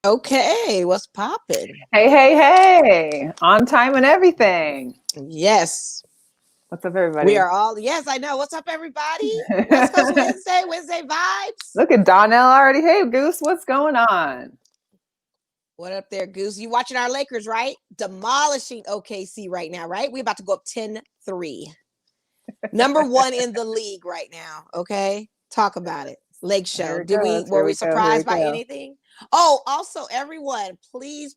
Okay, what's popping? Hey, hey, hey, on time and everything. Yes, What's up, we everybody? are all. Yes, I know. What's up, everybody? West Coast Wednesday, Wednesday vibes. Look at Donnell already. Hey, Goose, what's going on? What up there, Goose? You watching our Lakers, right? Demolishing OKC right now, right? We about to go up 10-3. Number one in the league right now. Okay, talk about it. Lake Show. Here it goes. Were Here we we go. Here we surprised by go. anything? Oh, also, everyone, please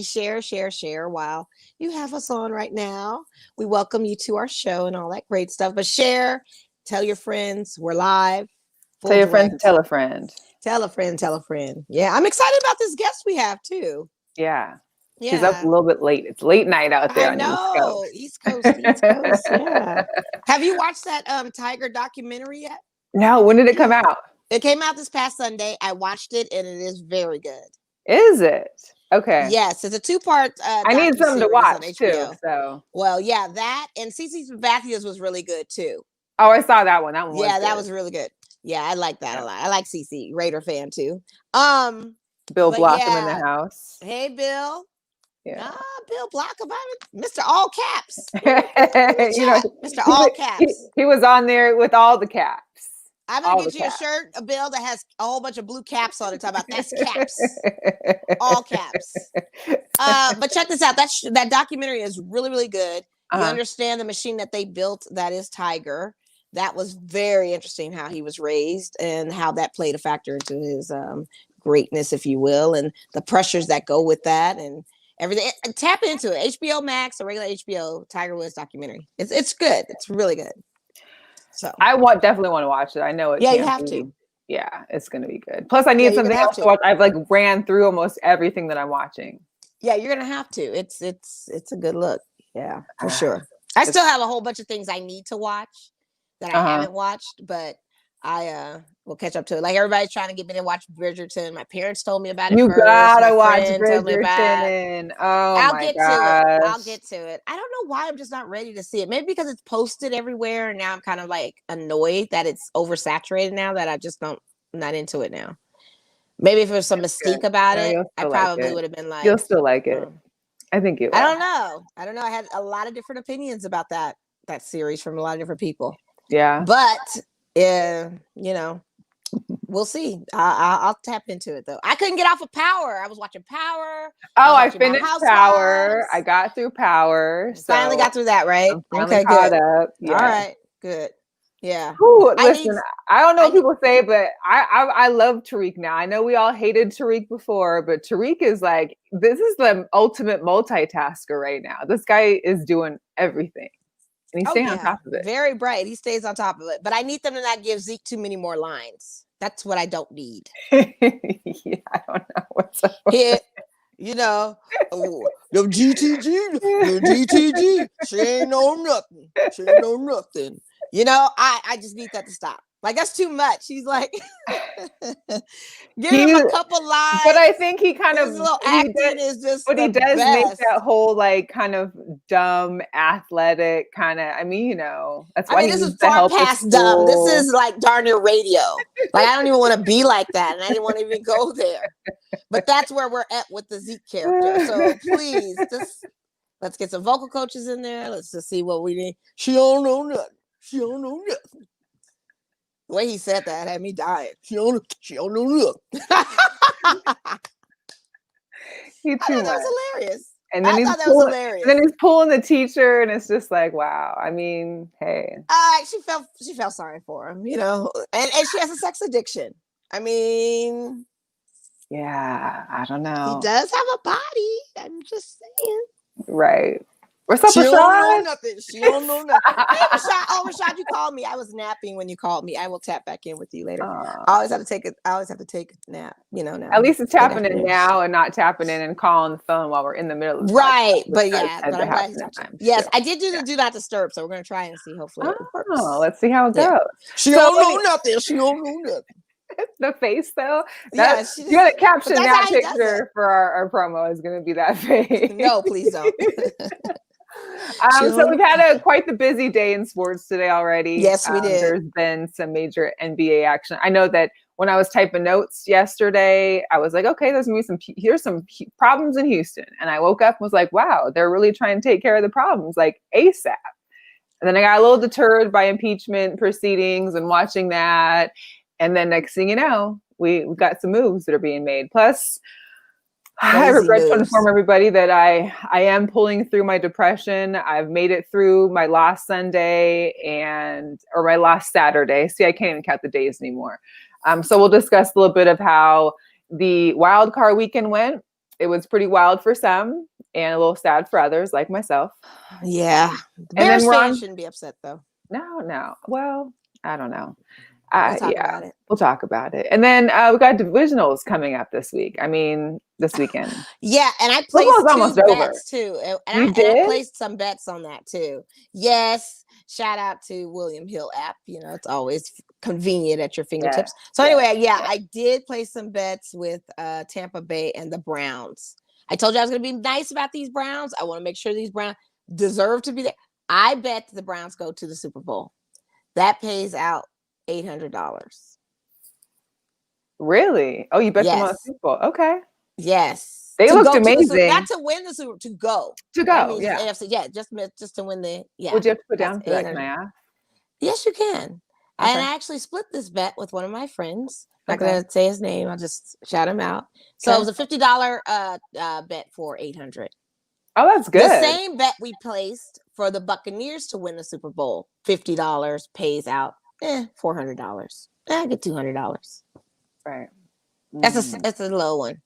share while you have us on right now. We welcome you to our show and all that great stuff. But share, tell your friends, we're live, Tell full your friend to direct. tell a friend. Tell a friend, tell a friend. Yeah, I'm excited about this guest we have too. Yeah. She's up a Yeah, little bit late. It's late night out I there on the East know. Coast. East Coast, East Coast. Yeah. Have you watched that Tiger documentary yet? No, when did it come out? It came out this past Sunday. I watched it and it is very good. Is it? Okay. Yes, it's a two-part I need something to docu-series on watch too. HBO. So. Well, yeah, that and Cece Matthews was really good too. Oh, I saw that one. That one was Yeah, good. that was really good. Yeah, I like that a lot. I like Cece, Raider fan too. Bill But Blossom in the yeah, house. hey Bill. Yeah. Bill Blockham, Mr. All Caps. you know, Mr. All Caps. he was on there with all the caps. I'm gonna get you a shirt, a bill that has a whole bunch of blue caps on it. Talk about that's caps, all caps. But check this out. That documentary is really, really good. You understand the machine that they built. That is Tiger. That was very interesting how he was raised and how that played a factor into his greatness, if you will, and the pressures that go with that and everything. Tap into it. HBO Max or regular HBO Tiger Woods documentary. It's good. It's really good. So I definitely want to watch it. I know it. Yeah, can't you have be. to. Yeah, it's gonna be good. Plus, I need something else to watch. I've ran through almost everything that I'm watching. Yeah, you're gonna have to. It's a good look. Yeah, for sure. I still have a whole bunch of things I need to watch that I haven't watched, but I will catch up to it. Like everybody's trying to get me to watch Bridgerton. My parents told me about it You first. gotta watch Bridgerton. Oh my gosh. I'll get to it. I don't know why I'm just not ready to see it. Maybe because it's posted everywhere, and now I'm kind of like annoyed that it's oversaturated now. That I'm not into it now. Maybe if there's some mystique about it, I probably would have been like, you'll still like it. I think you will. I don't know. I had a lot of different opinions about that series from a lot of different people. Yeah. But we'll see. I'll tap into it though. I couldn't get off of Power. I was watching Power. I finished Power. I got through Power. So finally got through that, right? Okay, caught good. Up. Yeah. All right, good. Yeah. Ooh, listen, I don't know what people say, but I love Tariq now. I know we all hated Tariq before, but Tariq is like, this is the ultimate multitasker right now. This guy is doing everything. And he's staying on top of it. Very bright. He stays on top of it. But I need them to not give Zeke too many more lines. That's what I don't need. Yeah, I don't know what's up. The GTG, she ain't know nothing. I just need that to stop. Like, that's too much. He's like, give him a couple lines. But I think he kind of, little acting is just, but he does make that whole like kind of dumb, athletic kind of. I mean, that's why this is far past dumb. This is like darn near radio. Like, I don't even want to be like that, and I didn't want to even go there. But that's where we're at with the Zeke character. So please, let's get some vocal coaches in there. Let's just see what we need. She don't know nothing. She don't know nothing. The way he said that had me dying. She don't know nothing. I thought that was hilarious. And then that was hilarious. And then he's pulling the teacher, and it's just like, wow. I mean, hey. She felt sorry for him, and she has a sex addiction. I mean, yeah, I don't know. He does have a body. I'm just saying. Right. What's up, Rashad? She don't know nothing. She don't know nothing. Hey, Rashad. Oh, Rashad, you called me. I was napping when you called me. I will tap back in with you later. I always have to take a nap, now. At least it's tapping in now and not tapping in and calling the phone while we're in the middle of the right. But yeah, but I'm glad he's not. Yes, I did do the do not disturb, so we're gonna try and see. Hopefully, it works. Let's see how it goes. She don't know nothing. She don't know nothing. The face though, you gotta caption that picture for our promo is gonna be that face. No, please don't. So we've had quite the busy day in sports today already. Yes, we did. There's been some major NBA action. I know that when I was typing notes yesterday, I was like, okay, here's some problems in Houston. And I woke up and was like, wow, they're really trying to take care of the problems like ASAP. And then I got a little deterred by impeachment proceedings and watching that. And then next thing you know, we got some moves that are being made. Plus, I regret to inform everybody that I am pulling through my depression. I've made it through my last Sunday or my last Saturday. See, I can't even count the days anymore. So we'll discuss a little bit of how the wild card weekend went. It was pretty wild for some and a little sad for others like myself. Yeah. The Bears fans shouldn't be upset though. No. Well, I don't know. We'll talk about it. And then we got divisionals coming up this weekend. Yeah, and I placed two bets too. And I placed some bets on that too. Yes. Shout out to William Hill app. It's always convenient at your fingertips. So anyway, I did place some bets with Tampa Bay and the Browns. I told you I was going to be nice about these Browns. I want to make sure these Browns deserve to be there. I bet the Browns go to the Super Bowl. That pays out $800. Really? Oh, you bet them on the Super Bowl. Okay. Yes. They looked amazing. Not to win the Super Bowl, to go. AFC, just to win the. Yeah. Would you have to put down for that? Can I ask? Yes, you can. Okay. And I actually split this bet with one of my friends. I'm not going to say his name. I'll just shout him out. So it was a $50 bet for $800. Oh, that's good. The same bet we placed for the Buccaneers to win the Super Bowl, $50 pays out $400. I get $200. Right. That's a low one.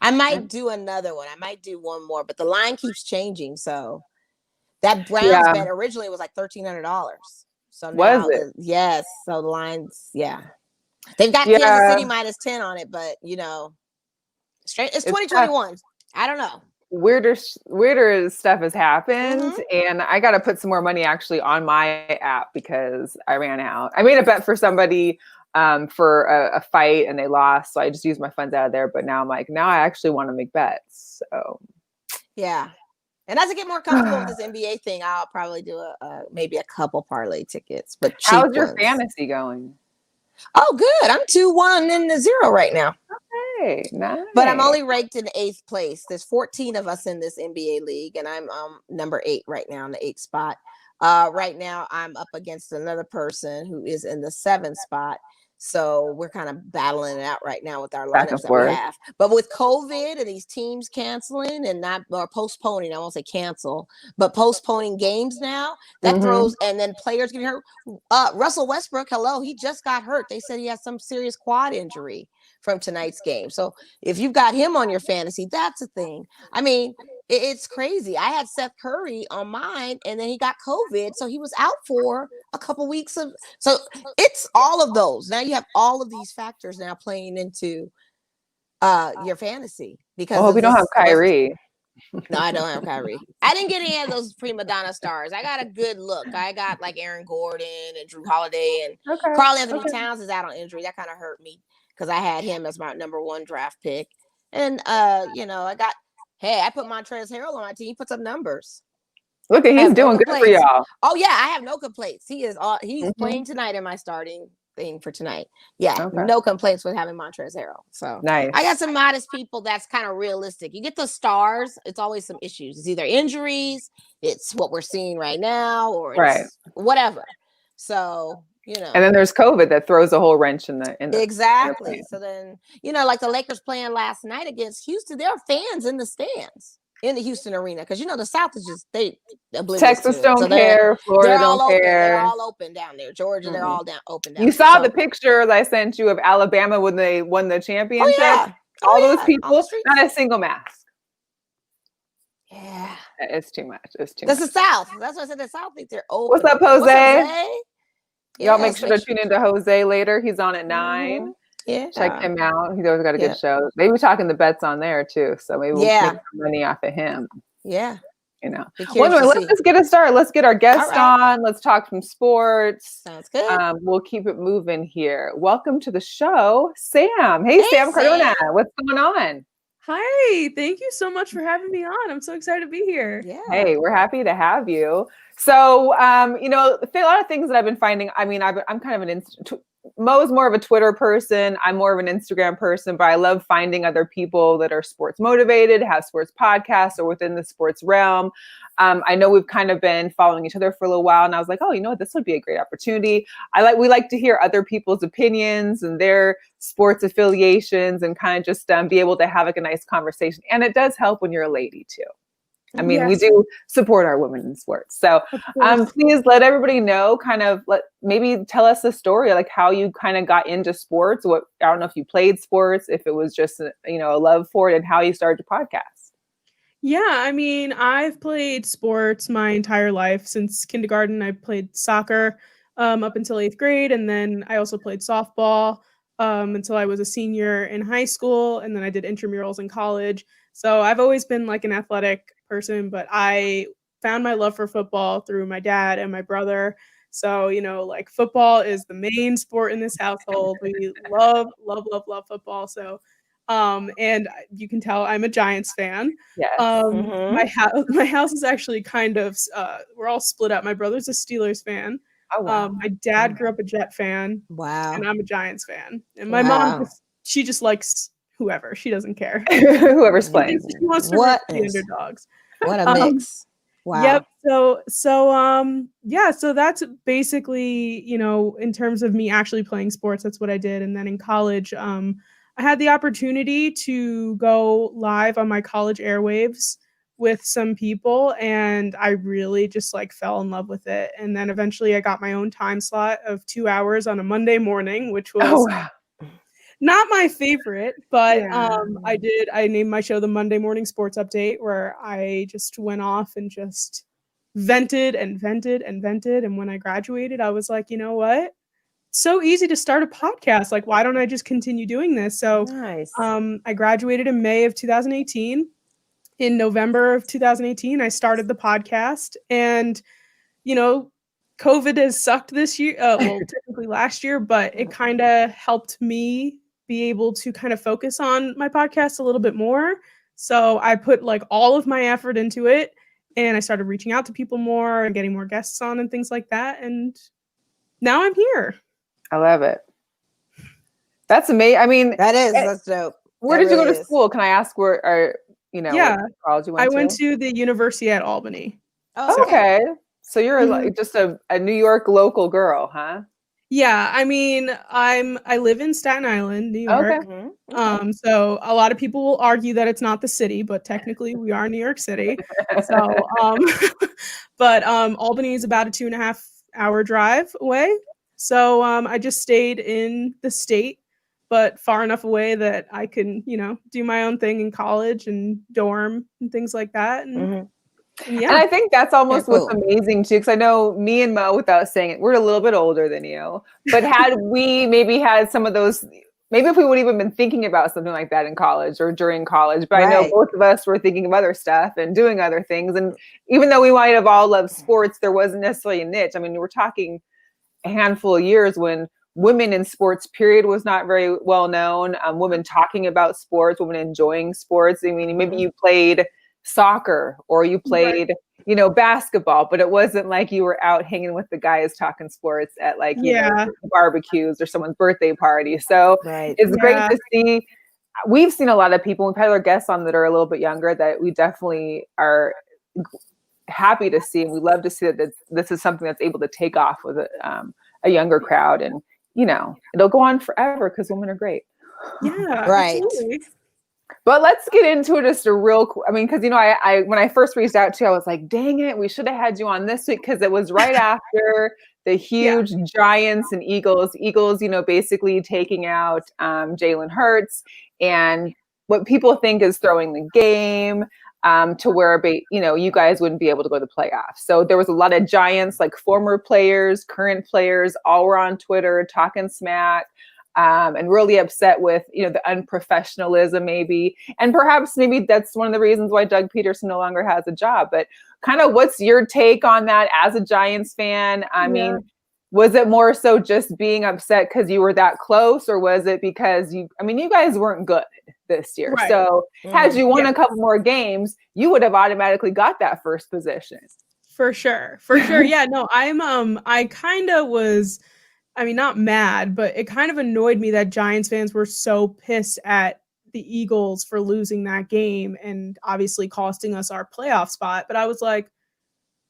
I might do another one. I might do one more, but the line keeps changing. So that Browns bet originally was like $1,300. So now was it? Yes. So the lines, they've got Kansas City -10 on it, but it's 2021. I don't know. Weirder stuff has happened, and I got to put some more money actually on my app because I ran out. I made a bet for somebody for a fight and they lost, so I just used my funds out of there. But now I'm like, now I actually want to make bets. So and as I get more comfortable with this NBA thing, I'll probably do maybe a couple parlay tickets. But how's your fantasy going? Oh, good. I'm 2-1-0 right now. Okay, nice. But I'm only ranked in 8th place. There's 14 of us in this NBA league, and I'm number 8 right now in the 8th spot. Right now, I'm up against another person who is in the 7th spot. So we're kind of battling it out right now with our lineups that we have. But with COVID and these teams canceling or postponing, I won't say cancel, but postponing games now, that throws, and then players getting hurt. Russell Westbrook, he just got hurt. They said he has some serious quad injury from tonight's game. So if you've got him on your fantasy, that's a thing. I mean, it's crazy. I had Seth Curry on mine, and then he got COVID, so he was out for a couple weeks so it's all of those. Now you have all of these factors now playing into your fantasy because we don't have Kyrie. No, I don't have Kyrie. I didn't get any of those prima donna stars. I got a good look. I got like Aaron Gordon and Drew Holiday, and Karl Anthony Towns is out on injury. That kind of hurt me because I had him as my number 1 draft pick. And I put Montrezl Harrell on my team. He puts up numbers. Look at he's doing good for y'all. Oh yeah, I have no complaints. He's playing tonight in my starting thing for tonight. Yeah, no complaints with having Montrezl Harrell. So nice. I got some modest people that's kind of realistic. You get the stars, it's always some issues. It's either injuries, it's what we're seeing right now, or it's whatever. So and then there's COVID that throws a whole wrench in the exactly. So then like the Lakers playing last night against Houston, there are fans in the stands in the Houston arena because the South is just Texas don't care, Florida don't care. They're all open down there. Georgia, they're all open down. You saw the pictures I sent you of Alabama when they won the championship. All those people, not a single mask. Yeah, it's too much. It's too. That's the South. That's why I said the South think they're open. What's up, Jose? Y'all make sure to tune into Jose later. He's on at 9. Yeah, check him out. He's always got a good show. Maybe we're talking the bets on there too. So maybe we'll make some money off of him. Yeah. Let's just get it started. Let's get our guest on. Let's talk some sports. Sounds good. We'll keep it moving here. Welcome to the show, Sam. Hey Sam Cardona. What's going on? Hi, thank you so much for having me on. I'm so excited to be here. Yeah. Hey, we're happy to have you. So, a lot of things that I've been finding. I mean, I'm kind of Mo's more of a Twitter person. I'm more of an Instagram person, but I love finding other people that are sports motivated, have sports podcasts, or within the sports realm. I know we've kind of been following each other for a little while, and I was like, oh, you know what? This would be a great opportunity. We like to hear other people's opinions and their sports affiliations, and kind of just be able to have like a nice conversation. And it does help when you're a lady too. I mean, we do support our women in sports. So please let everybody know, maybe tell us the story, like how you kind of got into sports. I don't know if you played sports, if it was just, a love for it, and how you started your podcast. Yeah, I mean, I've played sports my entire life. Since kindergarten. I played soccer up until 8th grade. And then I also played softball until I was a senior in high school. And then I did intramurals in college. So I've always been like an athletic person, but I found my love for football through my dad and my brother. So, like football is the main sport in this household. We love football. So, and you can tell I'm a Giants fan. Yes. My house is actually kind of, we're all split up. My brother's a Steelers fan. Oh, wow. My dad grew up a Jet fan. Wow. And I'm a Giants fan. And my mom, she just likes whoever. She doesn't care. Whoever's playing. She wants to root for the underdogs. What a mix. Wow. Yep. So that's basically, in terms of me actually playing sports, that's what I did. And then in college, I had the opportunity to go live on my college airwaves with some people, and I really just like fell in love with it. And then eventually I got my own time slot of 2 hours on a Monday morning, which was not my favorite, but I named my show the Monday Morning Sports Update, where I just went off and just vented and vented and vented. And when I graduated, I was like, you know what? It's so easy to start a podcast. Like, why don't I just continue doing this? So nice. I graduated in May of 2018. In November of 2018, I started the podcast, and, COVID has sucked this year. Technically last year, but it kind of helped me be able to kind of focus on my podcast a little bit more. So I put like all of my effort into it, and I started reaching out to people more and getting more guests on and things like that. And now I'm here. I love it. That's amazing. I mean, that's dope. Where did you go to school? Can I ask what college you went to? I went to the University at Albany. Oh, okay. So you're like just a New York local girl, huh? Yeah, I mean, I live in Staten Island, New York. Okay. So a lot of people will argue that it's not the city, but technically we are New York City. So, but Albany is about a 2.5 hour drive away. So I just stayed in the state, but far enough away that I can, do my own thing in college and dorm and things like that. And and I think that's almost what's amazing too, because I know me and Mo, without saying it, we're a little bit older than you. But had we maybe had some of those, maybe if we would even been thinking about something like that in college or during college, but I know both of us were thinking of other stuff and doing other things. And even though we might have all loved sports, there wasn't necessarily a niche. I mean, we're talking a handful of years when women in sports period was not very well known. Women talking about sports, women enjoying sports. I mean, maybe you played soccer or you played, basketball, but it wasn't like you were out hanging with the guys talking sports at like, barbecues or someone's birthday party. So it's great to see. We've seen a lot of people, we've had other guests on that are a little bit younger that we definitely are happy to see. And we love to see that this is something that's able to take off with a younger crowd. And, it'll go on forever because women are great. Yeah. Right. Absolutely. But let's get into it just because, I when I first reached out to you, I was like, dang it, we should have had you on this week because it was right after the huge Giants and Eagles. Eagles, basically taking out Jalen Hurts and what people think is throwing the game to where, you guys wouldn't be able to go to the playoffs. So there was a lot of Giants, like former players, current players, all were on Twitter talking smack. And really upset with, the unprofessionalism maybe. And perhaps maybe that's one of the reasons why Doug Peterson no longer has a job. But kind of what's your take on that as a Giants fan? I mean, was it more so just being upset because you were that close, or was it because you guys weren't good this year. Right. So had you won a couple more games, you would have automatically got that first position. For sure. Yeah, no, I kind of was, I mean, not mad, but it kind of annoyed me that Giants fans were so pissed at the Eagles for losing that game and obviously costing us our playoff spot. But I was like,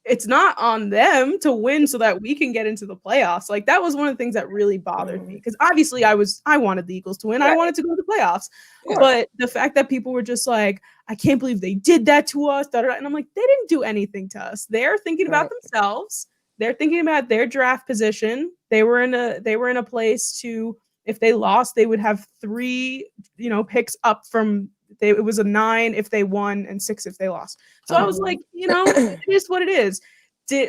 it's not on them to win so that we can get into the playoffs. Like, that was one of the things that really bothered me, because obviously I wanted the Eagles to win. Right. I wanted to go to the playoffs. But the fact that people were just like, I can't believe they did that to us. And I'm like, they didn't do anything to us. They're thinking about themselves. They're thinking about their draft position. They were in a place to, if they lost, they would have 3, picks up from. It was a 9 if they won and 6 if they lost. So I was like, it is what it is.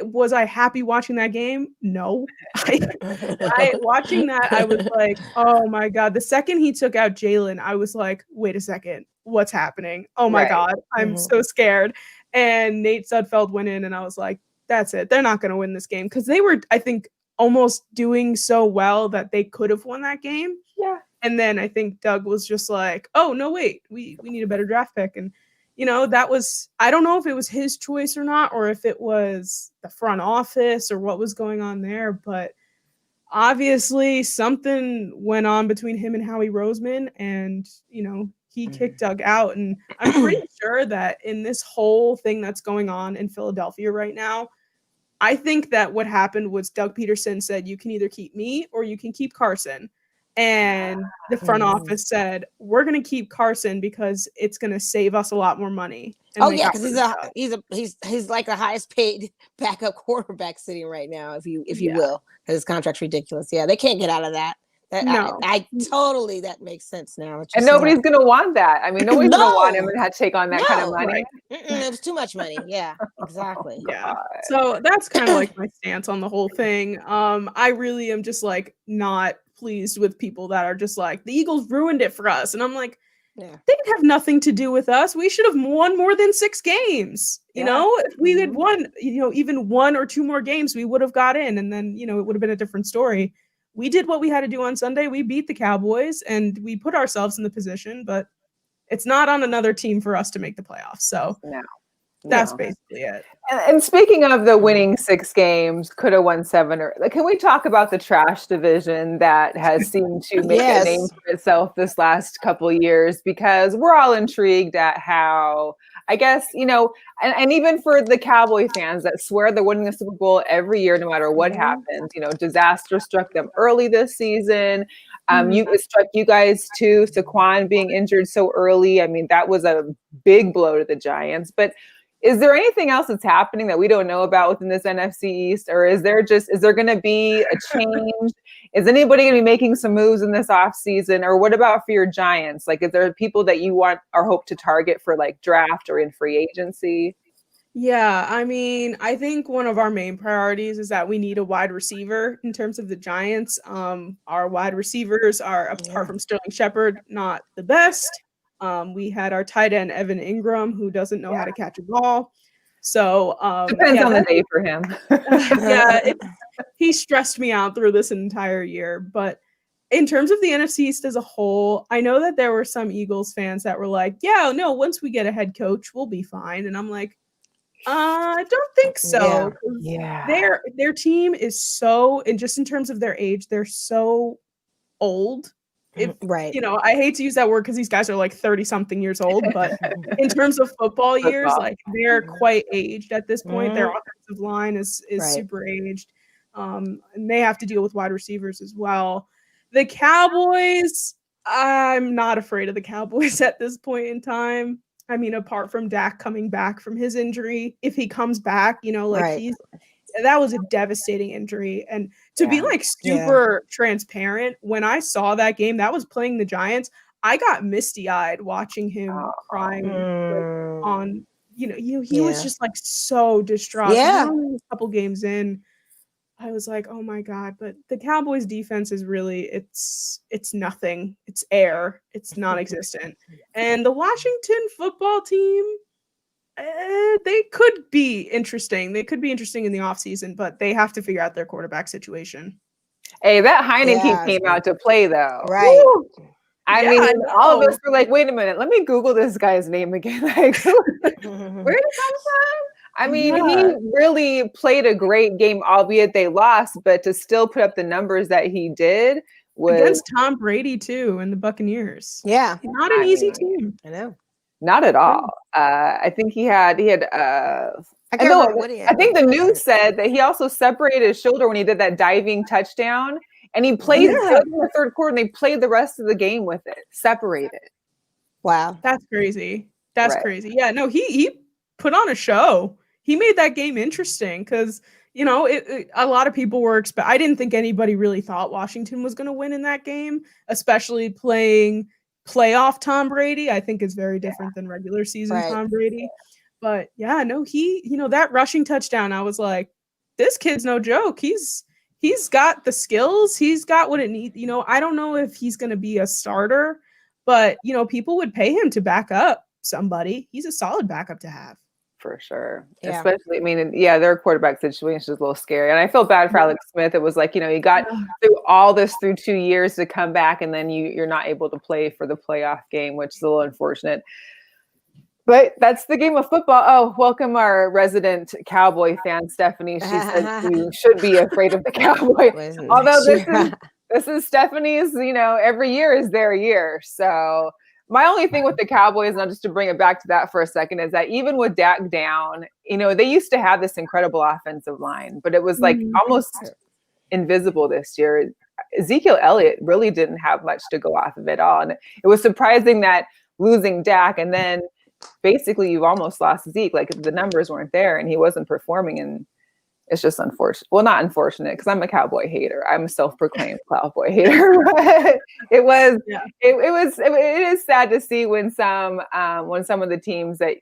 Was I happy watching that game? No. I watching that, I was like, oh my God. The second he took out Jalen, I was like, wait a second, what's happening? Oh my God, I'm so scared. And Nate Sudfeld went in, and I was like, that's it. They're not going to win this game, because they were, I think, almost doing so well that they could have won that game. Yeah. And then I think Doug was just like, oh, no, wait, we need a better draft pick. And, that was, I don't know if it was his choice or not, or if it was the front office or what was going on there. But obviously something went on between him and Howie Roseman, and, he kicked Doug out. And I'm pretty sure that in this whole thing that's going on in Philadelphia right now, I think that what happened was Doug Peterson said, you can either keep me or you can keep Carson. And the front office said, we're going to keep Carson because it's going to save us a lot more money. Because he's like the highest paid backup quarterback sitting right now, if you will, because his contract's ridiculous. Yeah, they can't get out of that. No, I totally, that makes sense now. And nobody's going to want that. I mean, nobody's going to want him to take on that kind of money. Right. It was too much money. Yeah, exactly. Yeah. So that's kind of like my stance on the whole thing. I really am just like not pleased with people that are just like, the Eagles ruined it for us. And I'm like, they didn't have nothing to do with us. We should have won more than 6 games. If we had won, even 1 or 2 more games, we would have got in. And then, it would have been a different story. We did what we had to do on Sunday. We beat the Cowboys and we put ourselves in the position, but it's not on another team for us to make the playoffs. So that's basically it. And speaking of the winning 6 games, could have won 7, or can we talk about the trash division that has seemed to make a name for itself this last couple of years? Because we're all intrigued at how, I guess, and even for the Cowboy fans that swear they're winning the Super Bowl every year, no matter what happens, disaster struck them early this season. It struck you guys too, Saquon being injured so early. I mean, that was a big blow to the Giants. But is there anything else that's happening that we don't know about within this NFC East? Or is there going to be a change? Is anybody going to be making some moves in this offseason? Or what about for your Giants? Like, is there people that you want or hope to target for like draft or in free agency? Yeah, I mean, I think one of our main priorities is that we need a wide receiver in terms of the Giants. Our wide receivers are, apart from Sterling Shepard, not the best. We had our tight end, Evan Ingram, who doesn't know how to catch a ball. So depends on the day for him. He stressed me out through this entire year. But in terms of the NFC East as a whole, I know that there were some Eagles fans that were like, yeah, no, once we get a head coach, we'll be fine. And I'm like, I don't think so. Their team is so, and just in terms of their age, they're so old. I hate to use that word because these guys are like 30 something years old, but in terms of football years, like they're quite aged at this point. Their offensive line is super aged. And they have to deal with wide receivers as well. The Cowboys, I'm not afraid of the Cowboys at this point in time. I mean, apart from Dak coming back from his injury, if he comes back, that was a devastating injury. And to be like super transparent, when I saw that game, that was playing the Giants, I got misty-eyed watching him crying on, he was just like so distraught. Yeah. A couple games in, I was like, oh my God. But the Cowboys defense is really, it's nothing. It's air. It's non-existent. And the Washington football team, they could be interesting. They could be interesting in the offseason, but they have to figure out their quarterback situation. Hey, that Heineken came out to play, though. Right. Woo! I mean, all of us were like, wait a minute, let me Google this guy's name again. Like, where did it come from? I mean, he really played a great game, albeit they lost, but to still put up the numbers that he did was against Tom Brady too and the Buccaneers. Yeah. Not an easy team. I know. Not at all. I think he had I can't remember what he had. I think the news said that he also separated his shoulder when he did that diving touchdown, and he played in the third quarter, and they played the rest of the game with it separated. Wow, that's crazy. That's crazy. Yeah, no, he put on a show. He made that game interesting because a lot of people were I didn't think anybody really thought Washington was going to win in that game, especially playing playoff Tom Brady. I think is very different than regular season Tom Brady. But yeah, no, he, that rushing touchdown, I was like, this kid's no joke. He's got the skills. He's got what it needs. I don't know if he's going to be a starter, but, people would pay him to back up somebody. He's a solid backup to have. For sure. Yeah. Especially, I mean, their quarterback situation is a little scary. And I feel bad for Alex Smith. It was like, you got through all this through 2 years to come back, and then you're not able to play for the playoff game, which is a little unfortunate. But that's the game of football. Oh, welcome our resident Cowboy fan, Stephanie. She said you should be afraid of the Cowboy. Although this is Stephanie's, every year is their year. So my only thing with the Cowboys, and just to bring it back to that for a second, is that even with Dak down, they used to have this incredible offensive line, but it was like almost invisible this year. Ezekiel Elliott really didn't have much to go off of at all. And it was surprising that losing Dak, and then basically you've almost lost Zeke. Like the numbers weren't there and he wasn't performing, and it's just unfortunate. Well, not unfortunate because I'm a Cowboy hater. I'm a self-proclaimed Cowboy hater. But it is sad to see when some of the teams that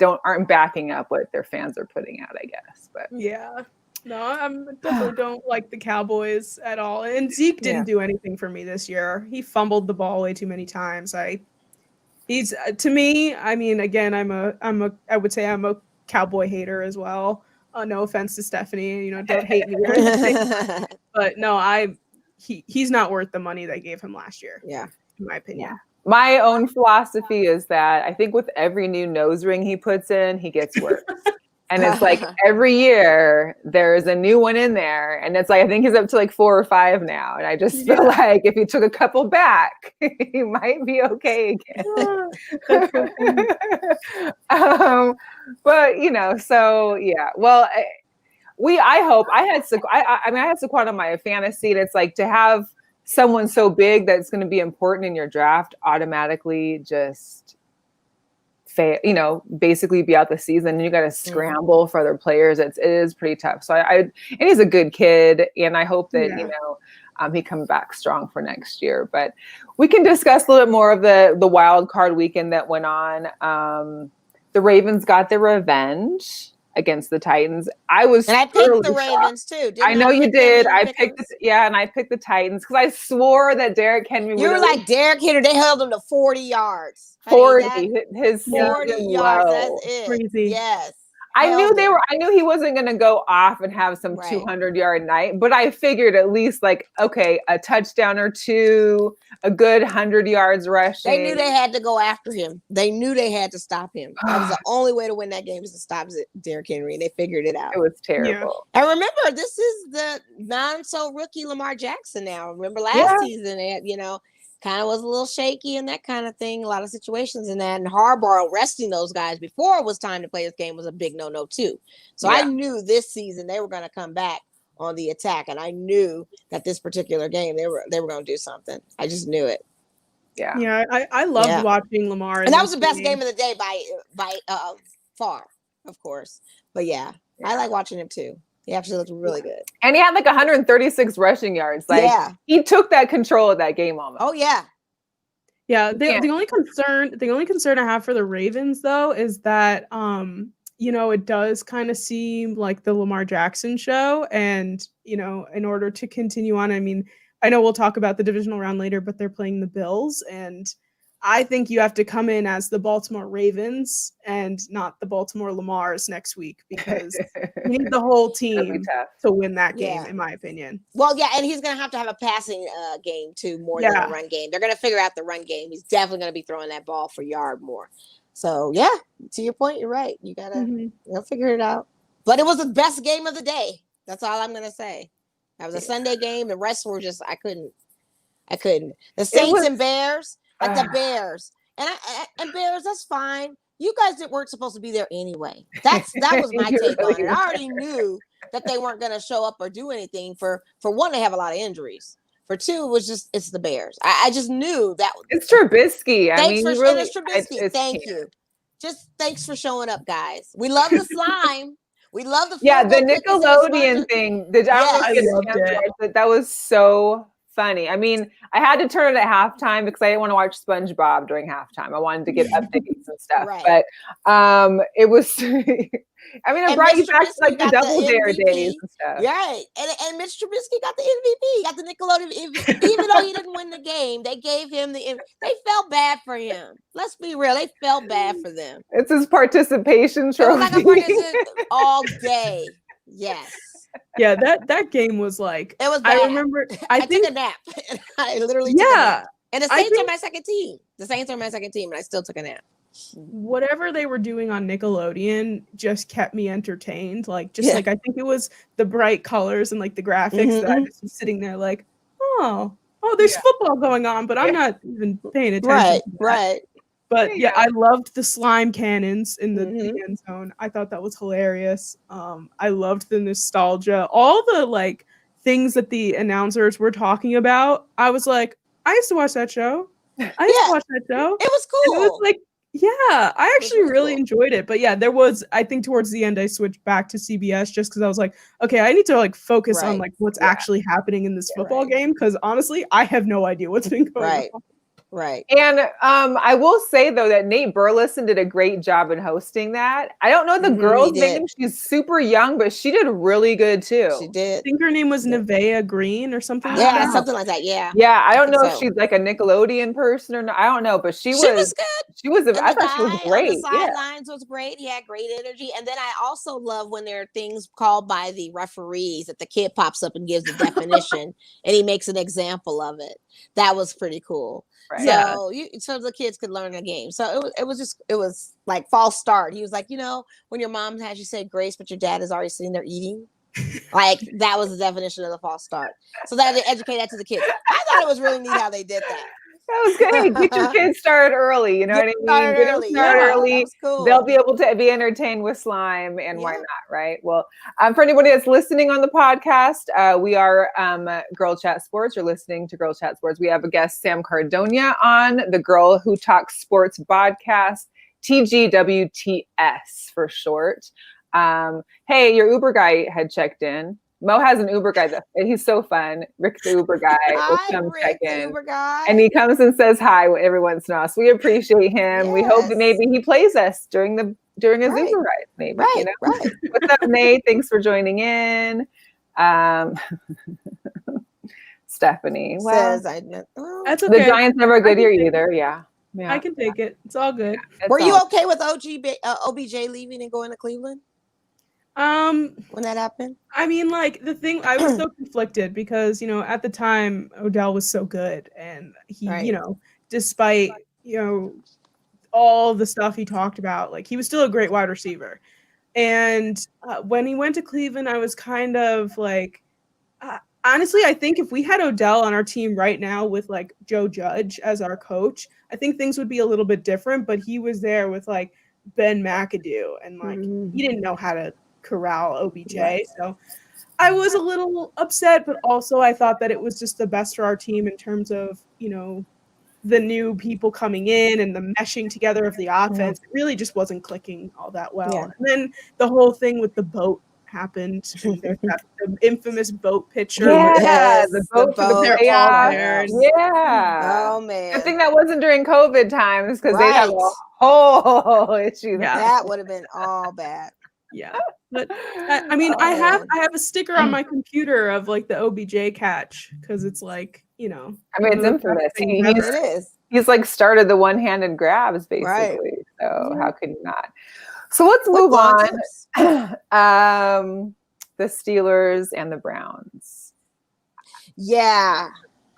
aren't backing up what their fans are putting out, I guess. But yeah. No, I definitely don't like the Cowboys at all. And Zeke didn't do anything for me this year. He fumbled the ball way too many times. He's to me, I mean, again, I would say I'm a Cowboy hater as well. No offense to Stephanie, don't hate me or anything. But no, he's not worth the money they gave him last year. Yeah, in my opinion. Yeah. My own philosophy is that I think with every new nose ring he puts in, he gets worse. And it's like every year there's a new one in there. And it's like, I think he's up to like 4 or 5 now. And I just feel like if he took a couple back, he might be okay again. But, so yeah, well, I hope I had Saquon on my fantasy. And it's like to have someone so big that's going to be important in your draft automatically just basically be out the season, and you got to scramble for other players. It is pretty tough. So and he's a good kid, and I hope that he comes back strong for next year. But we can discuss a little bit more of the wild card weekend that went on. The Ravens got their revenge against the Titans. I picked the Ravens too. I know you did. I picked and I picked the Titans because I swore that Derrick Henry. You were like Derrick Henry. They held him to 40 yards. 40. His 40 yards. That's it. Crazy. Yes. I knew he wasn't going to go off and have some 200-yard night, but I figured at least like, okay, a touchdown or two, a good 100 yards rushing. They knew they had to go after him. They knew they had to stop him. That was the only way to win that game, is to stop Derrick Henry. And they figured it out. It was terrible. Yeah. And remember, this is the rookie Lamar Jackson now. Remember last season, they had, kind of was a little shaky and that kind of thing. A lot of situations in that. And Harbaugh resting those guys before it was time to play this game was a big no-no too. So I knew this season they were going to come back on the attack. And I knew that this particular game, they were going to do something. I just knew it. Yeah. Yeah. I loved watching Lamar. And that was the best game of the day by far, of course. But yeah, I like watching him too. He actually looked really good. And he had like 136 rushing yards. Like he took that control of that game almost. Oh yeah. Yeah. The only concern I have for the Ravens though is that it does kind of seem like the Lamar Jackson show. And, in order to continue on, I mean, I know we'll talk about the divisional round later, but they're playing the Bills, and I think you have to come in as the Baltimore Ravens and not the Baltimore Lamars next week, because you need the whole team to win that game, in my opinion. Well, yeah, and he's going to have a passing game too, more than a run game. They're going to figure out the run game. He's definitely going to be throwing that ball for yard more. So yeah, to your point, you're right. You gotta figure it out. But it was the best game of the day. That's all I'm gonna say. That was a Sunday game. The rest were just I couldn't. The Saints and Bears, like the Bears, and Bears. That's fine. You guys weren't supposed to be there anyway. That was my take on it. I already knew that they weren't gonna show up or do anything. For one, they have a lot of injuries. For two, it's the Bears. I just knew that. It's Trubisky. It's Trubisky. Thank you. Just thanks for showing up, guys. We love the slime. We love the the Nickelodeon thing. I loved it. That was so funny. I mean, I had to turn it at halftime because I didn't want to watch SpongeBob during halftime. I wanted to get updates and stuff. Right. But it was. It brought you back to like the Double Dare days and stuff. Right. And Mitch Trubisky got the MVP, got the Nickelodeon MVP. Even though he didn't win the game, they gave him they felt bad for him. Let's be real. They felt bad for them. It's his participation trophy. It was like a participation all day. Yes. Yeah, that game was like. It was bad. I remember. I took a nap. I literally took a nap. And the Saints are my second team. And I still took a nap. Whatever they were doing on Nickelodeon just kept me entertained. Like I think it was the bright colors and like the graphics that I was just sitting there like, oh, there's football going on, but I'm not even paying attention. Right. But I loved the slime cannons in the end zone. I thought that was hilarious. I loved the nostalgia, all the like things that the announcers were talking about. I was like, I used to watch that show. It was cool. And it was like, yeah, I actually really enjoyed it. But yeah, there was, I think towards the end, I switched back to CBS just because I was like, okay, I need to like focus on like what's actually happening in this football game. Because honestly, I have no idea what's been going on. Right. And I will say, though, that Nate Burleson did a great job in hosting that. I don't know the girl's name. She's super young, but she did really good, too. She did. I think her name was Nevaeh Green or something like that. Yeah, something like that, yeah. Yeah, I don't know if she's like a Nickelodeon person or not. I don't know, but she was good. She was, I thought she was great. The sidelines was great. He had great energy. And then I also love when there are things called by the referees that the kid pops up and gives the definition and he makes an example of it. That was pretty cool. Right. So the kids could learn the game. So it was like false start. He was like, when your mom has you say grace, but your dad is already sitting there eating. Like that was the definition of the false start. So that they educate that to the kids. I thought it was really neat how they did that. That was good. Get your kids started early. You know what I mean? Get them started early. Cool. They'll be able to be entertained with slime, and why not, right? Well, for anybody that's listening on the podcast, we are Girl Chat Sports. You're listening to Girl Chat Sports. We have a guest, Sam Cardona, on the Girl Who Talks Sports podcast, TGWTS for short. Hey, your Uber guy had checked in. Mo has an Uber guy. He's so fun. Rick, the Uber guy, will come check in. Uber guy. And he comes and says hi every once in a while. So we appreciate him. Yes. We hope that maybe he plays us during his Uber ride. Maybe. Right. Right. What's up, Nate? Thanks for joining in. Stephanie. Well, that's okay. The Giants never a good year either. Yeah. I can take it. It's all good. Were you okay with OBJ leaving and going to Cleveland? When that happened? I mean, like the thing, I was so conflicted because, at the time Odell was so good and he, despite, all the stuff he talked about, like he was still a great wide receiver. And when he went to Cleveland, I was kind of like, honestly, I think if we had Odell on our team right now with like Joe Judge as our coach, I think things would be a little bit different, but he was there with like Ben McAdoo and like, he didn't know how to corral OBJ. Right. So I was a little upset, but also I thought that it was just the best for our team in terms of, the new people coming in and the meshing together of the offense. It really just wasn't clicking all that well. Yeah. And then the whole thing with the boat happened. The infamous boat picture. Yeah, the boat. Yeah. Oh, man. Good thing that wasn't during COVID times because they'd have a whole issue. Yeah. That would have been all bad. Yeah, but I mean, I have a sticker on my computer of like the OBJ catch because it's like, I mean, it's infamous. He's like started the one-handed grabs basically. Right. So how could you not? So let's move on. The Steelers and the Browns. Yeah.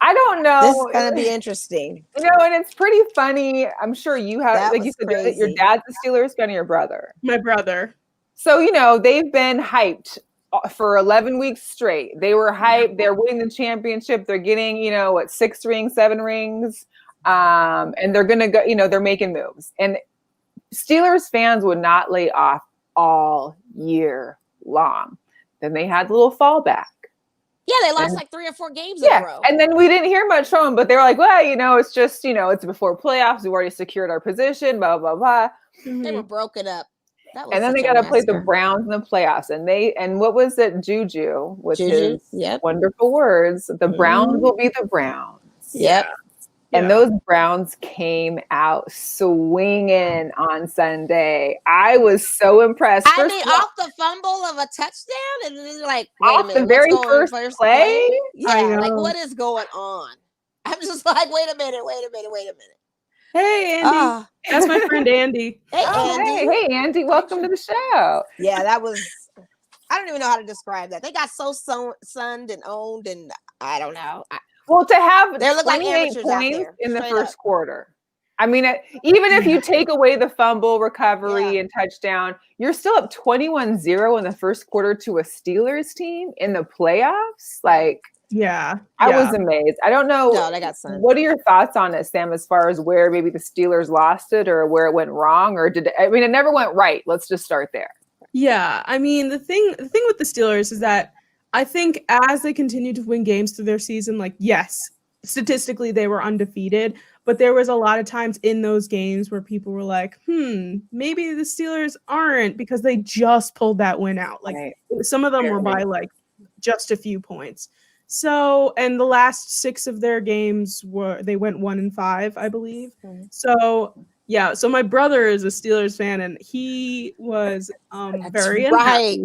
I don't know. This is gonna be interesting. You know, and it's pretty funny. I'm sure you have, That like you was said, crazy. your dad's a Steelers fan, or your brother? My brother. So, you know, they've been hyped for 11 weeks straight. They were hyped. They're winning the championship. They're getting, you know, what, 6 rings, 7 rings. And they're going to go, you know, they're making moves. And Steelers fans would not lay off all year long. Then they had a little fallback. Yeah, they lost like 3 or 4 games in a row. And then we didn't hear much from them, but they were like, well, you know, it's just, you know, it's before playoffs. We've already secured our position, blah, blah, blah. They were broken up. And then they got to play the Browns in the playoffs. And what was it? Juju, with his wonderful words. The Browns will be the Browns. Yep. And those Browns came out swinging on Sunday. I was so impressed. I mean, off the fumble of a touchdown, and then like, wait a minute, the very first play? Yeah, like what is going on? I'm just like, wait a minute. Hey, Andy. That's my friend Andy. Hey, Andy. Hey, Andy. Welcome to the show. Yeah, that was, I don't even know how to describe that. They got so sunned and owned, and I don't know. Well, to have they look 28 like points in the first quarter. I mean, even if you take away the fumble, recovery, and touchdown, you're still up 21-0 in the first quarter to a Steelers team in the playoffs. Like, I was amazed. I don't know. No, they got sunned. What are your thoughts on it, Sam, as far as where maybe the Steelers lost it or where it went wrong? Or it never went right. Let's just start there. Yeah. I mean, the thing with the Steelers is that I think as they continue to win games through their season, like, yes, statistically they were undefeated, but there was a lot of times in those games where people were like, maybe the Steelers aren't, because they just pulled that win out. Like some of them were by like just a few points. So, and the last 6 of their games they went 1-5, I believe. So yeah, so my brother is a Steelers fan, and he was very unhappy.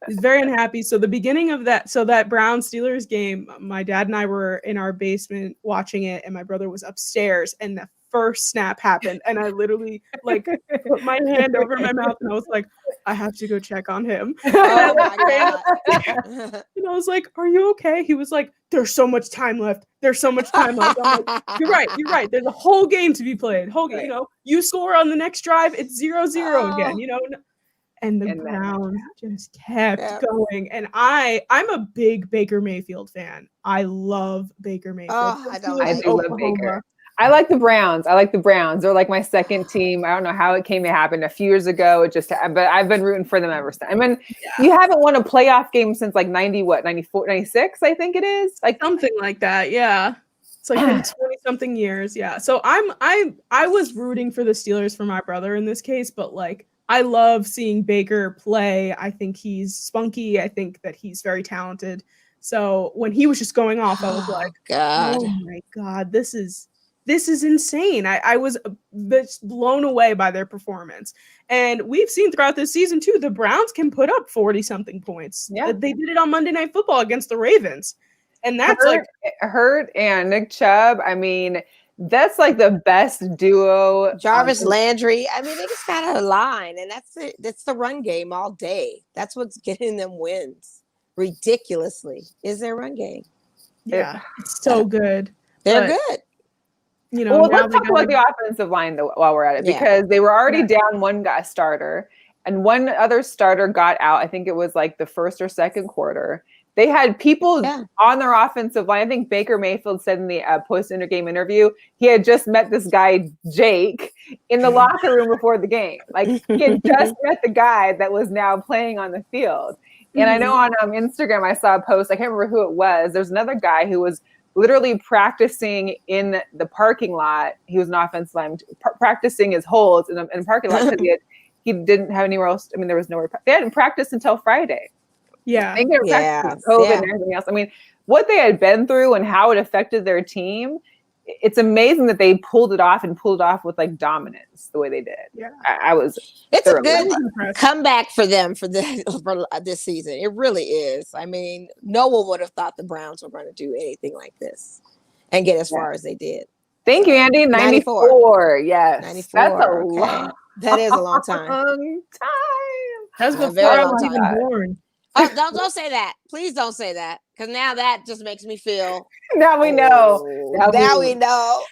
He's very unhappy. So the beginning of that Brown Steelers game, my dad and I were in our basement watching it, and my brother was upstairs, and the first snap happened, and I literally like put my hand over my mouth, and I was like, I have to go check on him. Oh my God. And I was like, are you okay? He was like, there's so much time left. I'm like, you're right. There's a whole game to be played. You know, you score on the next drive, it's 0-0 again, you know. And the Browns just kept going. And I'm a big Baker Mayfield fan. I love Baker Mayfield. I do love Baker. I like the Browns. They're like my second team. I don't know how it came to happen a few years ago. But I've been rooting for them ever since. I mean, you haven't won a playoff game since like 94, 96, I think it is. Like something like that. Yeah. It's like 20 something years. Yeah. So I was rooting for the Steelers for my brother in this case, but like, I love seeing Baker play. I think he's spunky. I think that he's very talented. So when he was just going off, I was like, oh my God, this is insane. I was blown away by their performance. And we've seen throughout this season too, the Browns can put up 40 something points. Yeah. They did it on Monday Night Football against the Ravens. And that's Hurt and Nick Chubb. I mean, that's like the best duo. Jarvis Landry. I mean, they just got a line, and that's it. That's the run game all day. That's what's getting them wins. Ridiculously, is their run game. Yeah, it's so good. They're good. You know, well, let's talk about the offensive line though while we're at it, because they were already down one guy starter, and one other starter got out. I think it was like the first or second quarter. They had people on their offensive line. I think Baker Mayfield said in the post-game interview, he had just met this guy, Jake, in the locker room before the game. Like, he had just met the guy that was now playing on the field. And I know on Instagram, I saw a post. I can't remember who it was. There's another guy who was literally practicing in the parking lot. He was an offensive lineman, practicing his holds in the parking lot because he didn't have anywhere else. I mean, there was nowhere. They hadn't practiced until Friday. Yeah. I think COVID and everything else. I mean, what they had been through and how it affected their team, it's amazing that they pulled it off with like dominance the way they did. Yeah. It's a good comeback for them for this season. It really is. I mean, no one would have thought the Browns were going to do anything like this and get as far as they did. Thank you, Andy. 94. Yes. 94. That's a long. That is a long time. That's before I was even born. Oh, don't say that. Please don't say that, because now that just makes me feel Now we know. Now we know.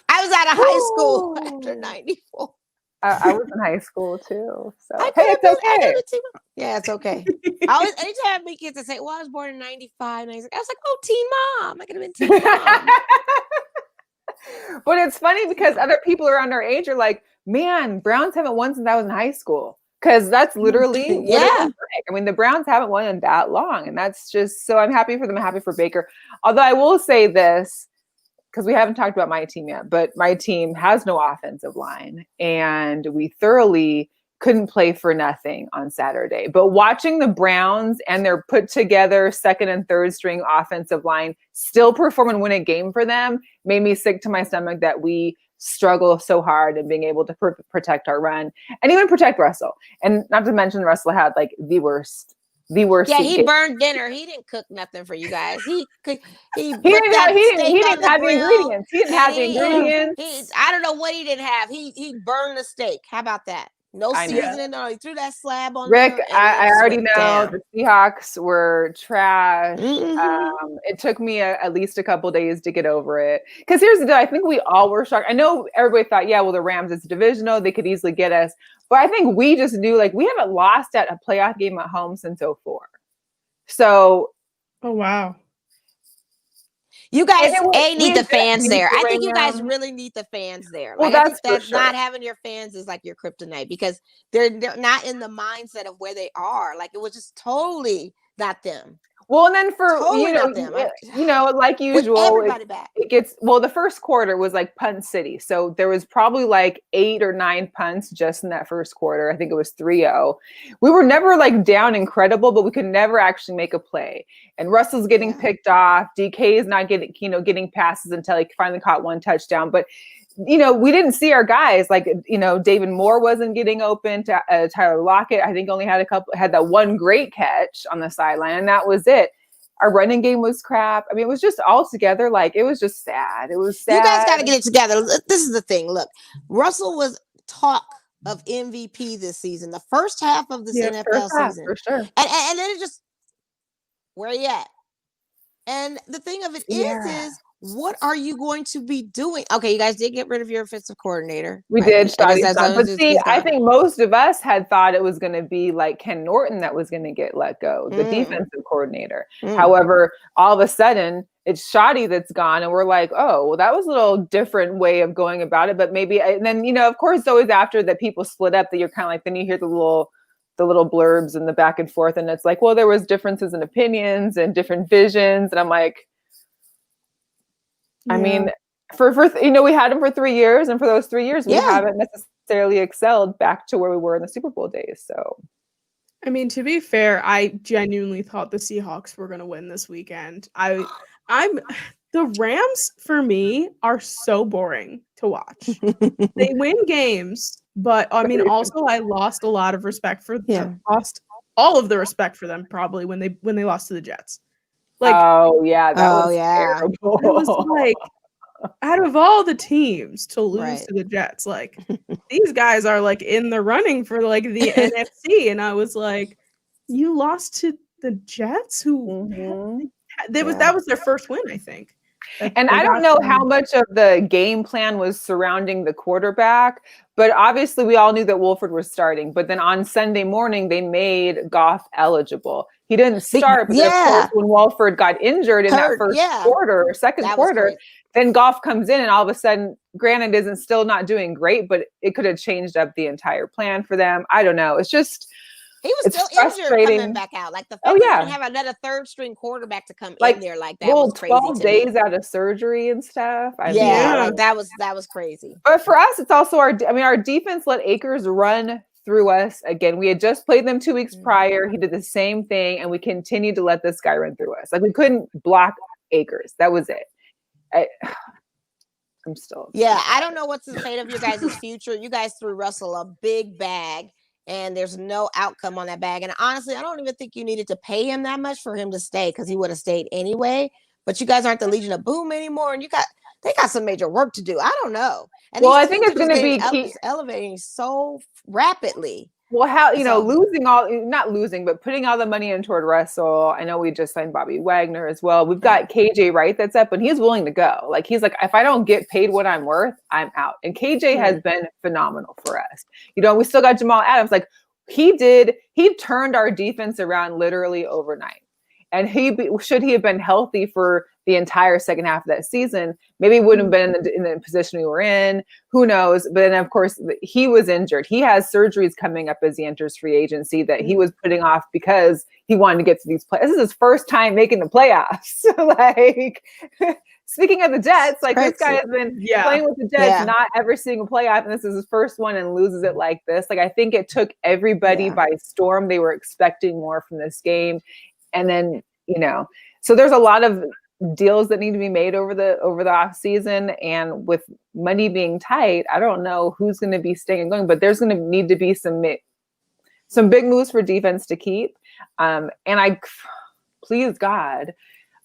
I was out of high school after 94. I was in high school too. So Hey, it's okay. Yeah, it's okay. I always, anytime my kids say, "Well, I was born in 95," and I was like, "Oh, teen mom. I could have been teen mom." But it's funny because other people around our age are like, "Man, Browns haven't won since I was in high school." Because that's literally what it was like. I mean, the Browns haven't won in that long, and that's just so. I'm happy for them. I'm happy for Baker. Although I will say this, because we haven't talked about my team yet, but my team has no offensive line, and we thoroughly couldn't play for nothing on Saturday. But watching the Browns and their put together second and third string offensive line still perform and win a game for them made me sick to my stomach that we struggle so hard in being able to protect our run and even protect Russell. And not to mention Russell had like the worst. Yeah, he burned dinner. He didn't cook nothing for you guys. He didn't have the ingredients. He didn't have the ingredients. I don't know what he didn't have. He burned the steak. How about that? No seasoning. No, he threw that slab on Rick, there. I already know the Seahawks were trash. It took me at least a couple days to get over it. Because here's the deal. I think we all were shocked. I know everybody thought, yeah, well, the Rams, it's divisional. They could easily get us. But I think we just knew, like, we haven't lost at a playoff game at home since 2004. So. Oh, wow. You guys need the fans there. I think you guys really need the fans there. Well, like, that's not having your fans is like your kryptonite because they're not in the mindset of where they are. Like it was just totally not them. Well, and then for like usual, everybody back. It gets the first quarter was like punt city. So there was probably like 8 or 9 punts just in that first quarter. I think it was 3-0. We were never like down incredible, but we could never actually make a play. And Russell's getting picked off. DK is not getting passes until he finally caught one touchdown. But we didn't see our guys like, David Moore wasn't getting open to Tyler Lockett. I think only had that one great catch on the sideline, and that was it. Our running game was crap. I mean, it was just all together. Like, it was just sad. It was sad. You guys got to get it together. This is the thing. Look, Russell was talk of MVP this season, the first half of this NFL season. For sure. And then it just, where are you at? And the thing of it is, what are you going to be doing? Okay, you guys did get rid of your offensive coordinator. We did. But see, I think most of us had thought it was going to be like Ken Norton that was going to get let go, the defensive coordinator. However, all of a sudden, it's Shoddy that's gone. And we're like, oh, well, that was a little different way of going about it. But maybe, and then, of course, it's always after that people split up that you're kind of like, then you hear the little blurbs and the back and forth. And it's like, well, there was differences in opinions and different visions. And I'm like, I mean, for we had him for 3 years, and for those 3 years, we haven't necessarily excelled back to where we were in the Super Bowl days. So, I mean, to be fair, I genuinely thought the Seahawks were going to win this weekend. The Rams for me are so boring to watch. They win games, but I mean, also I lost a lot of respect for them. Lost all of the respect for them probably when they lost to the Jets. Like, that was terrible. It was like, out of all the teams to lose to the Jets, like these guys are like in the running for like the NFC, and I was like, you lost to the Jets, who that was their first win, I think. And I don't know how much of the game plan was surrounding the quarterback, but obviously we all knew that Wolford was starting. But then on Sunday morning, they made Goff eligible. He didn't start, but of course, when Wolford got injured in that first quarter or second quarter, then Goff comes in, and all of a sudden, granted, isn't still not doing great, but it could have changed up the entire plan for them. I don't know. It's just. He was still injured coming back out. Like the fact that you have another third string quarterback to come in there like that was crazy. 12 days out of surgery and stuff. Like that was crazy. But for us, it's also our defense let Akers run through us again. We had just played them 2 weeks prior. He did the same thing, and we continued to let this guy run through us. Like we couldn't block Akers. That was it. I'm still. Yeah, I don't know what's the fate of your guys' future. You guys threw Russell a big bag. And there's no outcome on that bag. And honestly, I don't even think you needed to pay him that much for him to stay because he would have stayed anyway. But you guys aren't the Legion of Boom anymore. And they got some major work to do. I don't know. And I think it's going to be elevating so rapidly. Well, how, not losing, but putting all the money in toward Russell. I know we just signed Bobby Wagner as well. We've got KJ Wright that's up, and he's willing to go. Like, he's like, if I don't get paid what I'm worth, I'm out. And KJ has been phenomenal for us. We still got Jamal Adams. Like, he turned our defense around literally overnight. And should he have been healthy for the entire second half of that season, maybe he wouldn't have been in the position we were in. Who knows? But then, of course, he was injured. He has surgeries coming up as he enters free agency that he was putting off because he wanted to get to these playoffs. This is his first time making the playoffs. Like, speaking of the Jets, like, this guy has been playing with the Jets, not ever seeing a playoff, and this is his first one and loses it like this. Like, I think it took everybody by storm. They were expecting more from this game. And then, so there's a lot of deals that need to be made over the off season, and with money being tight, I don't know who's going to be staying and going, but there's going to need to be some big moves for defense to keep. And please God,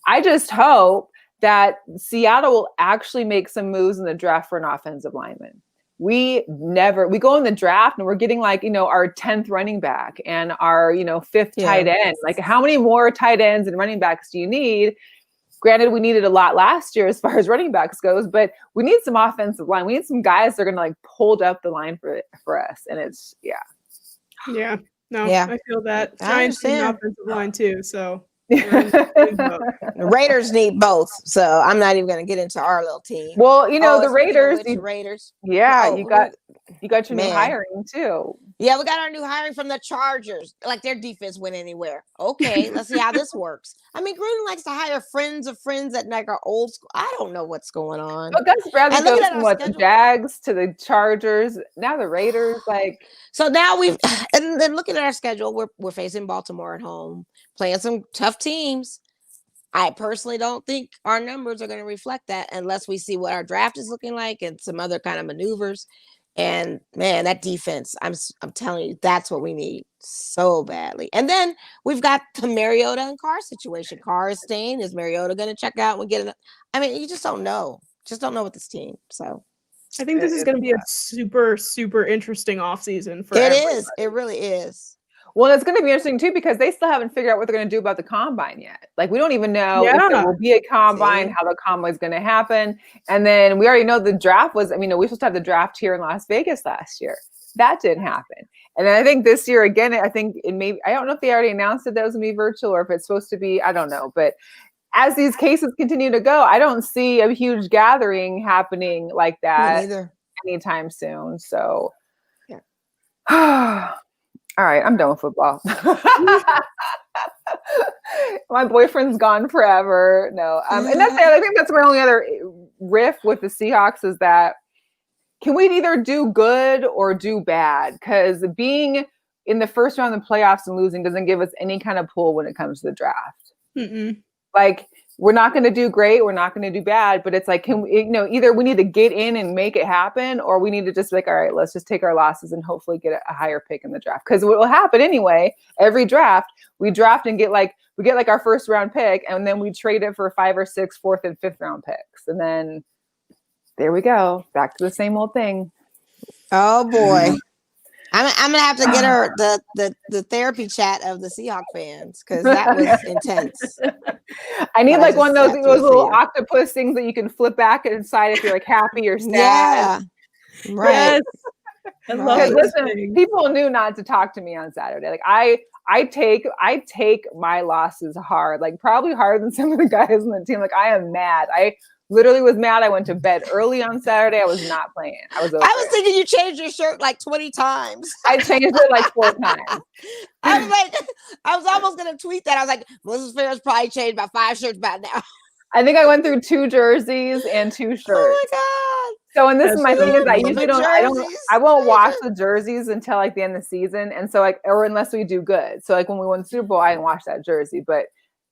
I just hope that Seattle will actually make some moves in the draft for an offensive lineman. We go in the draft and we're getting like, our 10th running back and our, 5th tight end. Like, how many more tight ends and running backs do you need? Granted, we needed a lot last year as far as running backs goes, but we need some offensive line. We need some guys that are going to like hold up the line for us. And it's, I feel that. Giants need an offensive line too. So the Raiders need both, so I'm not even going to get into our little team. Well, the Raiders. Yeah, you got your new hiring too. Yeah, we got our new hiring from the Chargers. Like, their defense went anywhere. Okay, let's see how this works. I mean, Gruden likes to hire friends of friends at like our old school. I don't know what's going on. But Gus Bradley goes from the Jags to the Chargers, now the Raiders. Like, so now and then looking at our schedule, we're facing Baltimore at home, playing some tough teams. I personally don't think our numbers are going to reflect that unless we see what our draft is looking like and some other kind of maneuvers. And man, that defense, I'm telling you, that's what we need so badly. And then we've got the Mariota and Carr situation. Carr is staying. Is Mariota going to check out and get it? I mean, you just don't know. Just don't know with this team. So I think this is going to be a super, super interesting offseason for everybody. Is. It really is. Well, it's going to be interesting too, because they still haven't figured out what they're going to do about the combine yet. Like, we don't even know if there will be a combine, how the combine is going to happen. And then we already know the draft was, we were supposed to have the draft here in Las Vegas last year. That didn't happen. And then I think this year, again, I think it may, I don't know if they already announced that was going to be virtual or if it's supposed to be, I don't know. But as these cases continue to go, I don't see a huge gathering happening like that anytime soon. So, all right, I'm done with football. My boyfriend's gone forever. No, and that's it. I think that's my only other riff with the Seahawks is that can we either do good or do bad? Because being in the first round of the playoffs and losing doesn't give us any kind of pull when it comes to the draft. Like, we're not going to do great. We're not going to do bad. But it's like, can we, either we need to get in and make it happen, or we need to just be like, all right, let's just take our losses and hopefully get a higher pick in the draft. Because what will happen anyway, every draft, we draft and get our first round pick, and then we trade it for 5 or 6 4th and 5th round picks. And then there we go. Back to the same old thing. Oh boy. I'm gonna have to get her the therapy chat of the Seahawks fans, because that was intense. I need like one of those little octopus things that you can flip back and decide if you're like happy or sad. Yeah, right. I love listen, people knew not to talk to me on Saturday. Like, I take my losses hard, like probably harder than some of the guys on the team. Like, I am mad. I literally was mad. I went to bed early on Saturday. I was not playing. I was thinking you changed your shirt like 20 times. I changed it like 4 times. I was almost going to tweet that. I was like, Mrs. Farrell's probably changed about 5 shirts by now. I think I went through 2 jerseys and 2 shirts. Oh my God. So, and this is my thing is I usually I won't wash the jerseys until like the end of the season. And so or unless we do good. So like when we won the Super Bowl, I didn't wash that jersey. But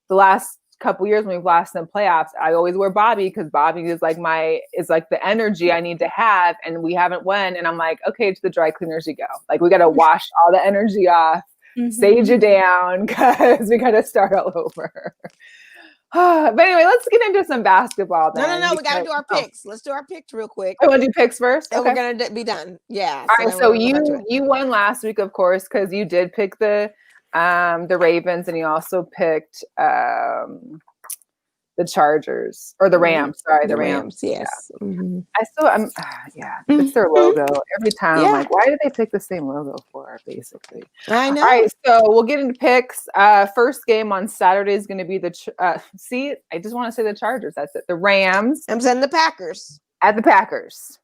the last couple years when we've lost in the playoffs, I always wear Bobby, because Bobby is like the energy I need to have, and we haven't won. And I'm like, okay, to the dry cleaners you go. Like, we got to wash all the energy off, sage it down, because we got to start all over. But anyway, let's get into some basketball then. No. We got to do our picks. Let's do our picks real quick. I want to do picks first. And we're gonna be done. Yeah. All right. So you won last week, of course, because you did pick the Ravens, and you also picked the Chargers or the Rams. Sorry, the Rams. Yes. Yeah. Mm-hmm. It's their logo every time. I'm like, why did they pick the same logo for? Basically, I know. All right, so we'll get into picks. First game on Saturday is going to be the. I just want to say the Chargers. That's it. The Rams. I'm sending the Packers. At the Packers.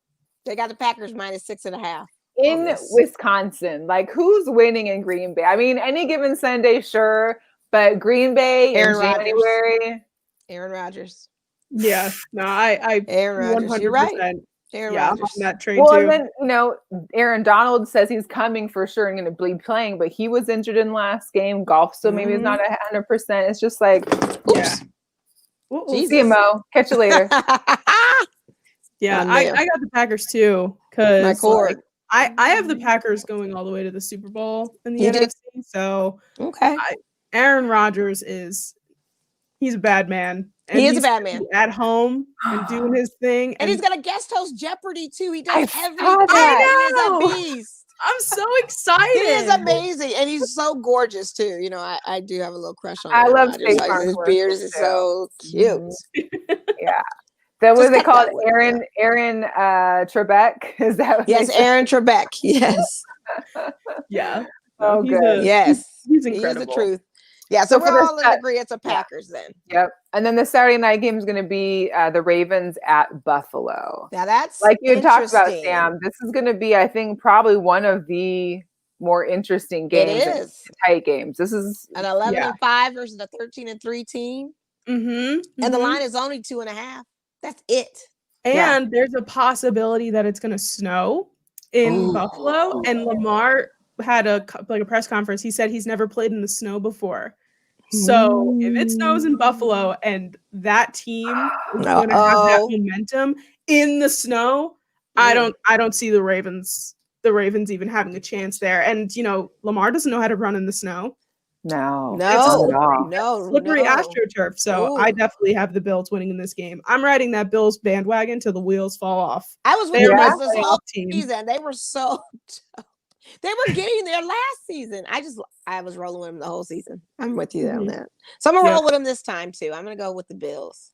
They got the Packers -6.5 in Wisconsin. Like, who's winning in Green Bay? I mean, any given Sunday, sure, but Green Bay in January. Aaron Rodgers. Yeah, no, I Aaron Rodgers. You're right. Aaron Rodgers. On that train too. And then, Aaron Donald says he's coming for sure and going to be playing, but he was injured in last game. Golf, so maybe it's not 100%. It's just like, oops. See you, Mo. Catch you later. Yeah, I got the Packers too because I have the Packers going all the way to the Super Bowl in the NFC. So Aaron Rodgers he's a bad man. And he is a bad man at home and doing his thing, and he's gonna guest host Jeopardy too. He does everything. I know. He is a beast. I'm so excited. He is amazing, and he's so gorgeous too. I do have a little crush on him. I love his beard is so cute. Yeah. That was they called Aaron Trebek. Is that what Aaron Trebek. Yes. Yeah. Oh, good. He's incredible. He is the truth. Yeah, so we're all in agreement. It's a Packers then. Yep. And then the Saturday night game is going to be the Ravens at Buffalo. Now that's like you had talked about, Sam. This is going to be, I think, probably one of the more interesting games. It is. Tight games. This is an 11-5 versus a 13-3 team. And the line is only 2.5. That's it. And there's a possibility that it's going to snow in Buffalo. And Lamar had a press conference. He said he's never played in the snow before. So if it snows in Buffalo and that team is going to have that momentum in the snow, I don't see the Ravens even having a chance there. And Lamar doesn't know how to run in the snow. No. Slippery AstroTurf. So I definitely have the Bills winning in this game. I'm riding that Bills bandwagon till the wheels fall off. I was with them this whole season. They were so they were getting there last season. I was rolling with them the whole season. I'm with you on that. So I'm gonna roll with them this time too. I'm gonna go with the Bills.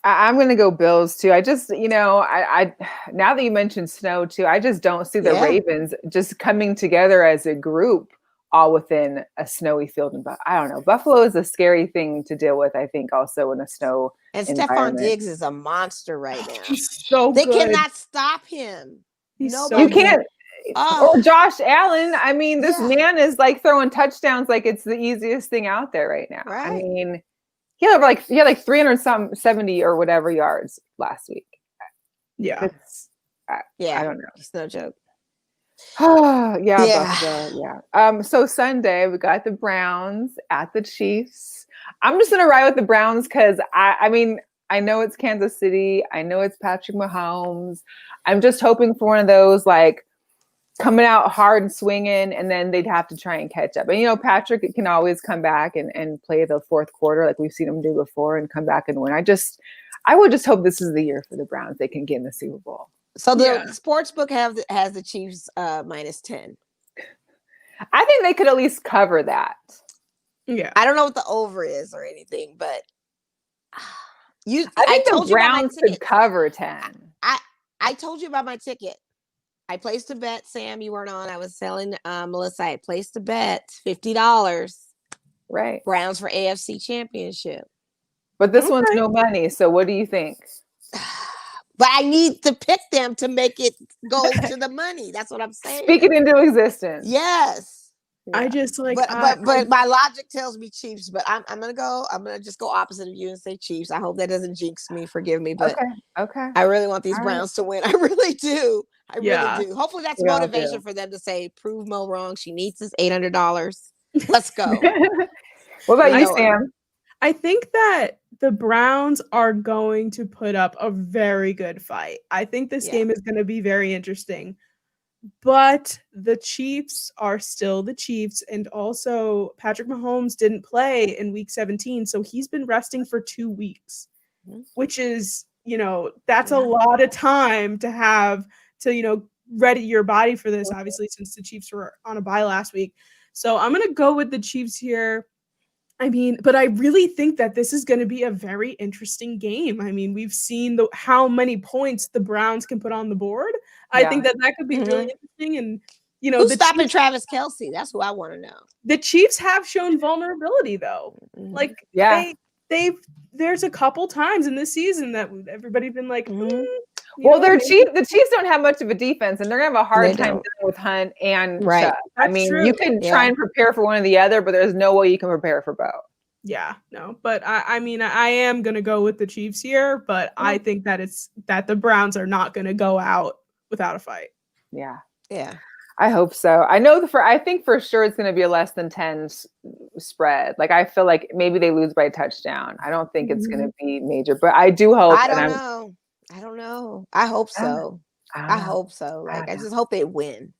I'm gonna go Bills too. I just, I now that you mentioned snow too, I just don't see the Ravens just coming together as a group all within a snowy field. But I don't know. Buffalo is a scary thing to deal with, I think, also in a snow. And Stephon Diggs is a monster right now. He's so they good. cannot stop him. You can't. Or Josh Allen. I mean, this man is like throwing touchdowns like it's the easiest thing out there right now. Right. I mean, he had like 370 or whatever yards last week. Yeah. I don't know. It's no joke. So Sunday we got the Browns at the Chiefs. I'm just gonna ride with the Browns because I mean I know it's Kansas City. I know it's Patrick Mahomes. I'm just hoping for one of those like coming out hard and swinging, and then they'd have to try and catch up. And Patrick can always come back and play the fourth quarter like we've seen him do before and come back and win. I would just hope this is the year for the Browns. They can get in the Super Bowl. So the sports book has the Chiefs -10. I think they could at least cover that. Yeah. I don't know what the over is or anything, but I think the Browns could cover 10. I told you about my ticket. I placed a bet, Sam. You weren't on. I was telling Melissa. I placed a bet, $50. Right. Browns for AFC Championship. But this one's no money. So what do you think? But I need to pick them to make it go to the money. That's what I'm saying. Speak it into existence. Yes. Yeah. I just like, but my logic tells me Chiefs. But I'm gonna just go opposite of you and say Chiefs. I hope that doesn't jinx me. Forgive me, but okay. I really want these Browns to win. I really do. I really do. Hopefully that's motivation for them to say, prove Mo wrong. She needs this $800. Let's go. What about you, Sam? I think that the Browns are going to put up a very good fight. I think this game is going to be very interesting. But the Chiefs are still the Chiefs. And also, Patrick Mahomes didn't play in week 17. So he's been resting for 2 weeks, which is, that's a lot of time to have to, ready your body for this, obviously, since the Chiefs were on a bye last week. So I'm going to go with the Chiefs here. I mean, but I really think that this is going to be a very interesting game. I mean, we've seen how many points the Browns can put on the board. I think that could be really interesting. And, who's stopping Travis Kelce? That's who I want to know. The Chiefs have shown vulnerability, though. Like, there's a couple times in this season that everybody's been like, well, the Chiefs don't have much of a defense, and they're gonna have a hard time dealing with Hunt and Chubb. I mean, you can try and prepare for one or the other, but there's no way you can prepare for both. Yeah, no, but I mean, I am gonna go with the Chiefs here, but I think that the Browns are not gonna go out without a fight. Yeah. I hope so. I think for sure it's going to be a less than 10 spread. Like, I feel like maybe they lose by a touchdown. I don't think it's going to be major, but I do hope. I don't know. I hope so. I hope so. Like, I just hope they win.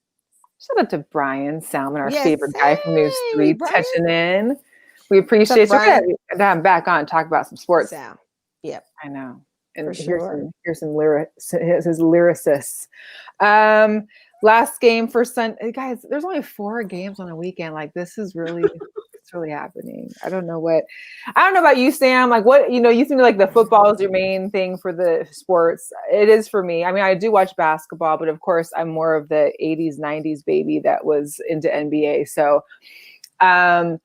Shout out to Brian Salmon, our favorite guy from News 3, touching in. We appreciate you. I'm back on talk about some sports. Yep. I know. And for sure. Here's some his lyricists. Last game for Sunday, guys. There's only 4 games on a weekend. Like, this is really, it's really happening. I don't know about you, Sam. Like, what you seem to like the football is your main thing for the sports. It is for me. I mean, I do watch basketball, but of course, I'm more of the '80s, '90s baby that was into NBA. So, how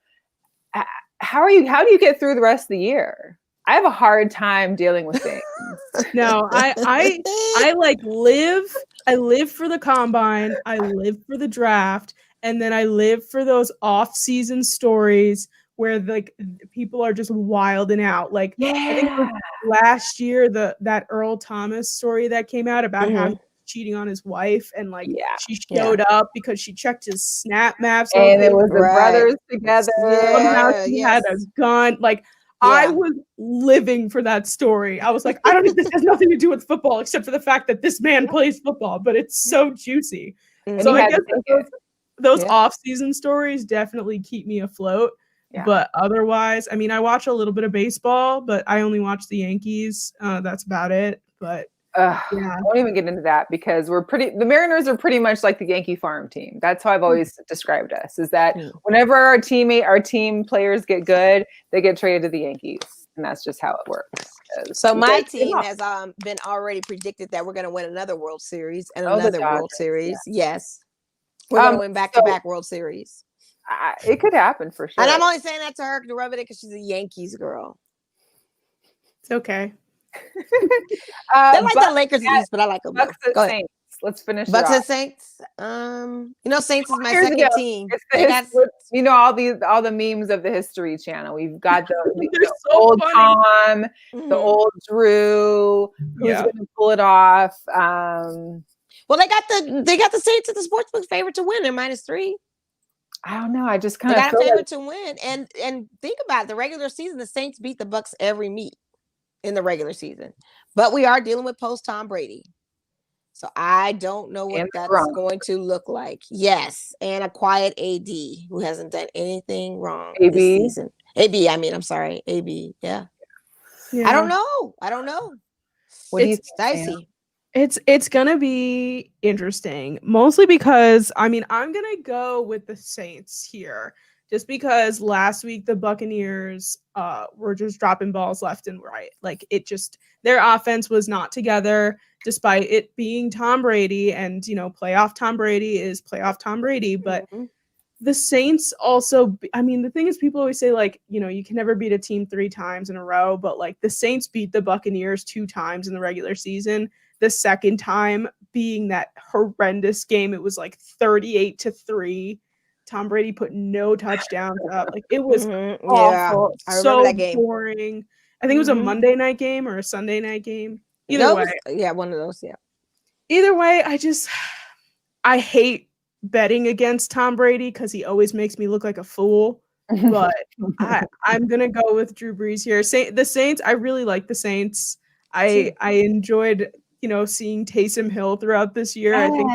do you get through the rest of the year? I have a hard time dealing with things. No, I live for the combine. I live for the draft, and then I live for those off-season stories where like people are just wilding out. Like, I think last year that Earl Thomas story that came out about how he was cheating on his wife, and like she showed up because she checked his snap maps, and it was the brothers together. He had a gun. Like, I was living for that story. I was like, I don't think this has nothing to do with football except for the fact that this man plays football, but it's so juicy. So I guess those off-season stories definitely keep me afloat. Yeah. But otherwise, I mean, I watch a little bit of baseball, but I only watch the Yankees. That's about it. But I won't even get into that because the Mariners are pretty much like the Yankee farm team. That's how I've always described us, is that whenever our team players get good, they get traded to the Yankees. And that's just how it works. So my team has been already predicted that we're going to win another World Series and another World Series. Yeah. Yes. We're going to win back-to-back World Series. It could happen for sure. And I'm only saying that to her to rub it in because she's a Yankees girl. It's okay. They're like the Lakers East, but I like them. Go ahead. Saints. Let's finish Bucks and Saints. Saints is my second team. All the memes of the History Channel. We've got the old Tom, the old Drew, who's going to pull it off. Well, they got the Saints at the sportsbook favorite to win. They're -3. I don't know. I just kind of got a favorite to win. And think about it, the regular season. The Saints beat the Bucks every meet in the regular season, but we are dealing with post Tom Brady, so I don't know what that's going to look like. Yes, and a quiet AD who hasn't done anything wrong this season. I'm sorry, AB. Yeah. I don't know. It's dicey. It's gonna be interesting, mostly because I'm gonna go with the Saints here. Just because last week the Buccaneers were just dropping balls left and right. Like, their offense was not together, despite it being Tom Brady. And, playoff Tom Brady is playoff Tom Brady. But the Saints also, the thing is, people always say, like, you can never beat a team 3 times in a row. But, like, the Saints beat the Buccaneers 2 times in the regular season. The second time being that horrendous game, it was like 38-3. Tom Brady put no touchdowns up. Like, it was awful. I remember that game. Boring. I think it was a Monday night game or a Sunday night game. Either way. One of those, Either way, I hate betting against Tom Brady because he always makes me look like a fool. But I'm going to go with Drew Brees here. The Saints, I really like the Saints. I enjoyed, seeing Taysom Hill throughout this year. I think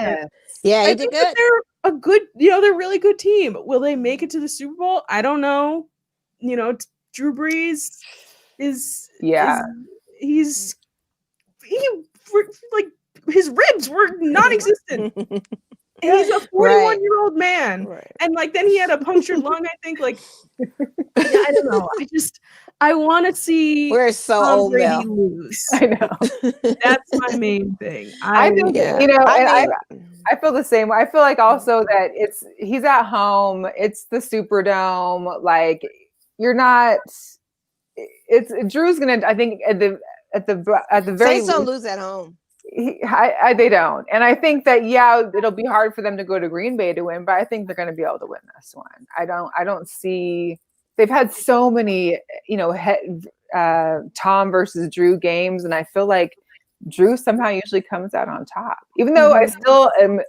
Yeah, I he think did that good. they're a good, they're a really good team. Will they make it to the Super Bowl? I don't know. Drew Brees is he's like his ribs were non-existent. And he's a 41-year-old man. Right. And like then he had a punctured lung, I think. Like I don't know. I want to see Tom Brady lose. I know. That's my main thing. I think, I feel the same way. I feel like also that he's at home. It's the Superdome. Like you're not. Drew's gonna. I think at the very Saints don't lose at home. They don't, and I think that it'll be hard for them to go to Green Bay to win, but I think they're going to be able to win this one. I don't see. They've had so many, Tom versus Drew games, and I feel like Drew somehow usually comes out on top, even though I still am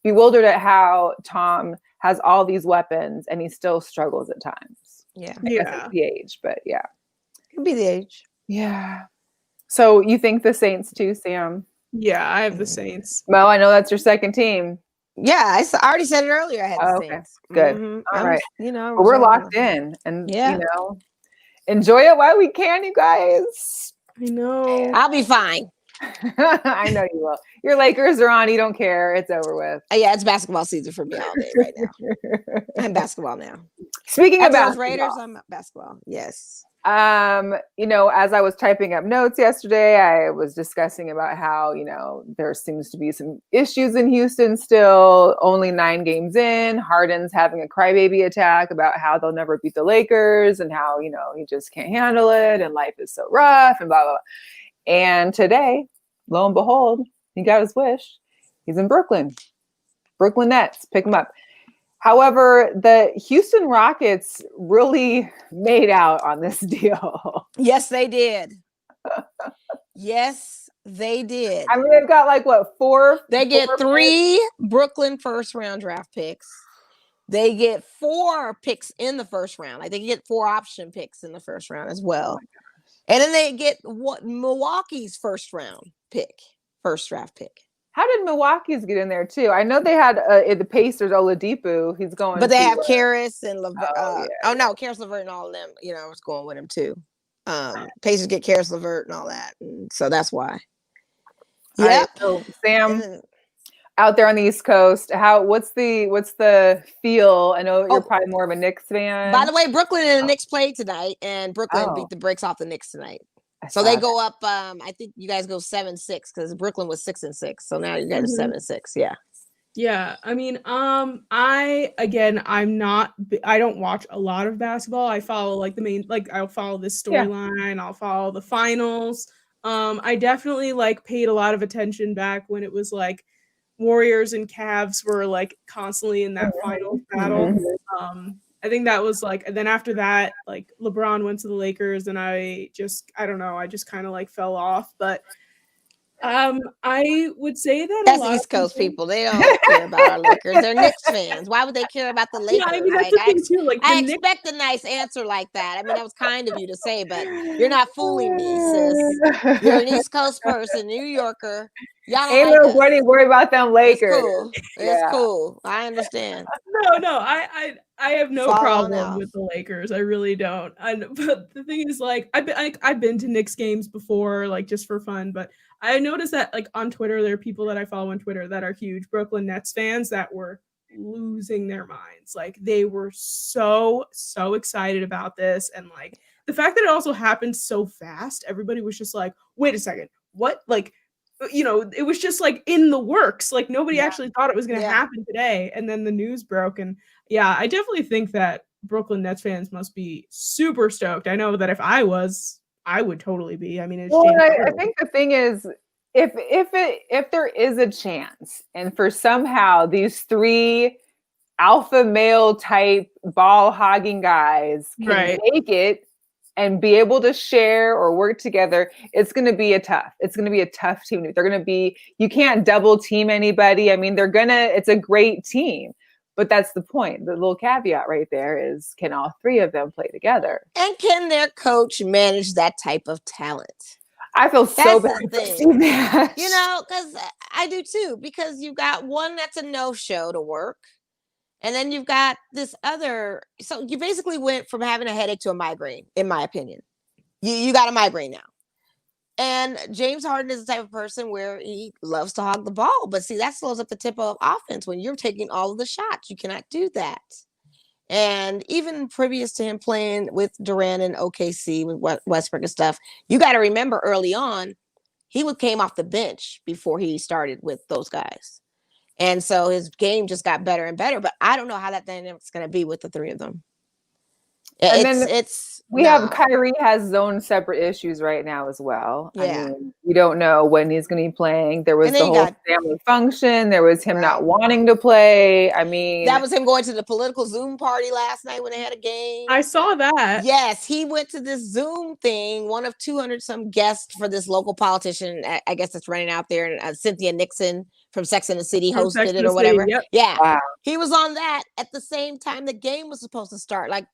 bewildered at how Tom has all these weapons and he still struggles at times. Yeah. I guess it's the age, but yeah. Could be the age. Yeah. So you think the Saints too, Sam? Yeah, I have the Saints. Well, I know that's your second team. Yeah, I already said it earlier. I had the Saints. Good. All right. Well, we're locked in, and enjoy it while we can, you guys. I know. I'll be fine. I know you will. Your Lakers are on. You don't care. It's over with. Yeah, it's basketball season for me all day right now. I'm basketball now. Speaking of basketball, Raiders, I'm basketball. Yes. As I was typing up notes yesterday, I was discussing about how, there seems to be some issues in Houston still, only 9 games in. Harden's having a crybaby attack about how they'll never beat the Lakers and how, he just can't handle it and life is so rough and blah, blah, blah. And today, lo and behold, he got his wish. He's in Brooklyn. Brooklyn Nets, pick him up. However, the Houston Rockets really made out on this deal. Yes, they did. Yes, they did. I mean, they've got like what, 4? They get 3 Brooklyn first-round draft picks. They get 4 picks in the first round. Like they get 4 option picks in the first round as well. And then they get Milwaukee's first draft pick. How did Milwaukee's get in there too? I know they had the Pacers, Oladipo. He's going, but they have Karis and LeVert. Karis, LeVert, and all of them. It's going with him too. Pacers get Karis, LeVert, and all that, and so that's why. Yep. Right, so Sam, out there on the East Coast, what's the feel? I know you're probably more of a Knicks fan. By the way, Brooklyn and the Knicks played tonight, and Brooklyn beat the brakes off the Knicks tonight. So they go up. I think you guys go 7-6 because Brooklyn was 6-6. So now you guys are 7-6. Yeah. Yeah. I mean, I don't watch a lot of basketball. I follow like the main, like I'll follow this storyline. I'll follow the finals. I definitely like paid a lot of attention back when it was like Warriors and Cavs were like constantly in that final battle. I think that was like, and then after that, like LeBron went to the Lakers and I don't know, I just kind of like fell off. But I would say that that's East Coast people. They don't care about our Lakers. They're Knicks fans. Why would they care about the Lakers? Yeah, I mean, that's the thing too. Like, I expect a nice answer like that. I mean, that was kind of you to say, but you're not fooling me, sis. You're an East Coast person, New Yorker. Y'all don't ain't nobody worry about them Lakers. It's cool. I understand. No, I have no problem with the Lakers. I really don't. But the thing is, like, I've been to Knicks games before, like just for fun. But I noticed that, like, on Twitter, there are people that I follow on Twitter that are huge Brooklyn Nets fans that were losing their minds. Like, they were so excited about this, and like the fact that it also happened so fast. Everybody was just like, "Wait a second, what?" Like, it was just like in the works. Like nobody actually thought it was going to happen today. And then the news broke. And I definitely think that Brooklyn Nets fans must be super stoked. I know that if I was, I would totally be. I mean, I think the thing is, if there is a chance, and for somehow these 3 alpha male type ball hogging guys can make it and be able to share or work together, it's going to be a tough team. They're going to be, you can't double team anybody. I mean, it's a great team, but that's the point. The little caveat right there is, can all 3 of them play together? And can their coach manage that type of talent? I feel so That's bad the for thing. Steve Nash. You know, because I do too, because you've got one that's a no-show to work. And then you've got this other. So you basically went from having a headache to a migraine, in my opinion. You got a migraine now. And James Harden is the type of person where he loves to hog the ball. But see, that slows up the tempo of offense when you're taking all of the shots. You cannot do that. And even previous to him playing with Durant and OKC with Westbrook and stuff, you got to remember early on, he came off the bench before he started with those guys. And so his game just got better and better. But I don't know how that dynamic's going to be with the three of them. And we have Kyrie has his own separate issues right now as well. Yeah. I mean, we don't know when he's going to be playing. There was the whole family function. There was him not wanting to play. I mean, that was him going to the political Zoom party last night when they had a game. I saw that. Yes, he went to this Zoom thing, one of 200 some guests for this local politician. I guess that's running out there. And Cynthia Nixon from Sex and the City hosted it or whatever. Yep. Yeah. Wow. He was on that at the same time the game was supposed to start. Like,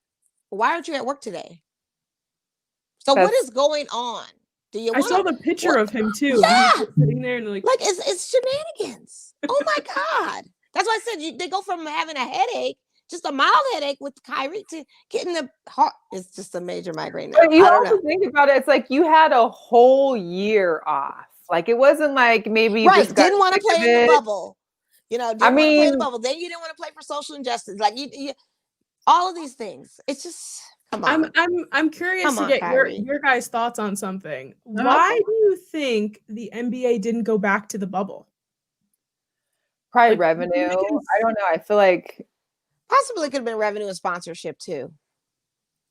why aren't you at work today? So what is going on? Do you? I saw the picture of him too. Yeah, sitting there and like it's shenanigans. Oh my god! That's why I said they go from having a headache, just a mild headache with Kyrie, to getting the heart. It's just a major migraine. Now. But you also think about it. It's like you had a whole year off. Like it wasn't like maybe you just didn't want to play in the bubble. You know, didn't want to play in the bubble. Then you didn't want to play for social injustice. Like you all of these things. It's just come on. I'm curious to get your guys' thoughts on something. Why do you think the NBA didn't go back to the bubble? Probably revenue. I don't know. I feel like possibly could have been revenue and sponsorship too.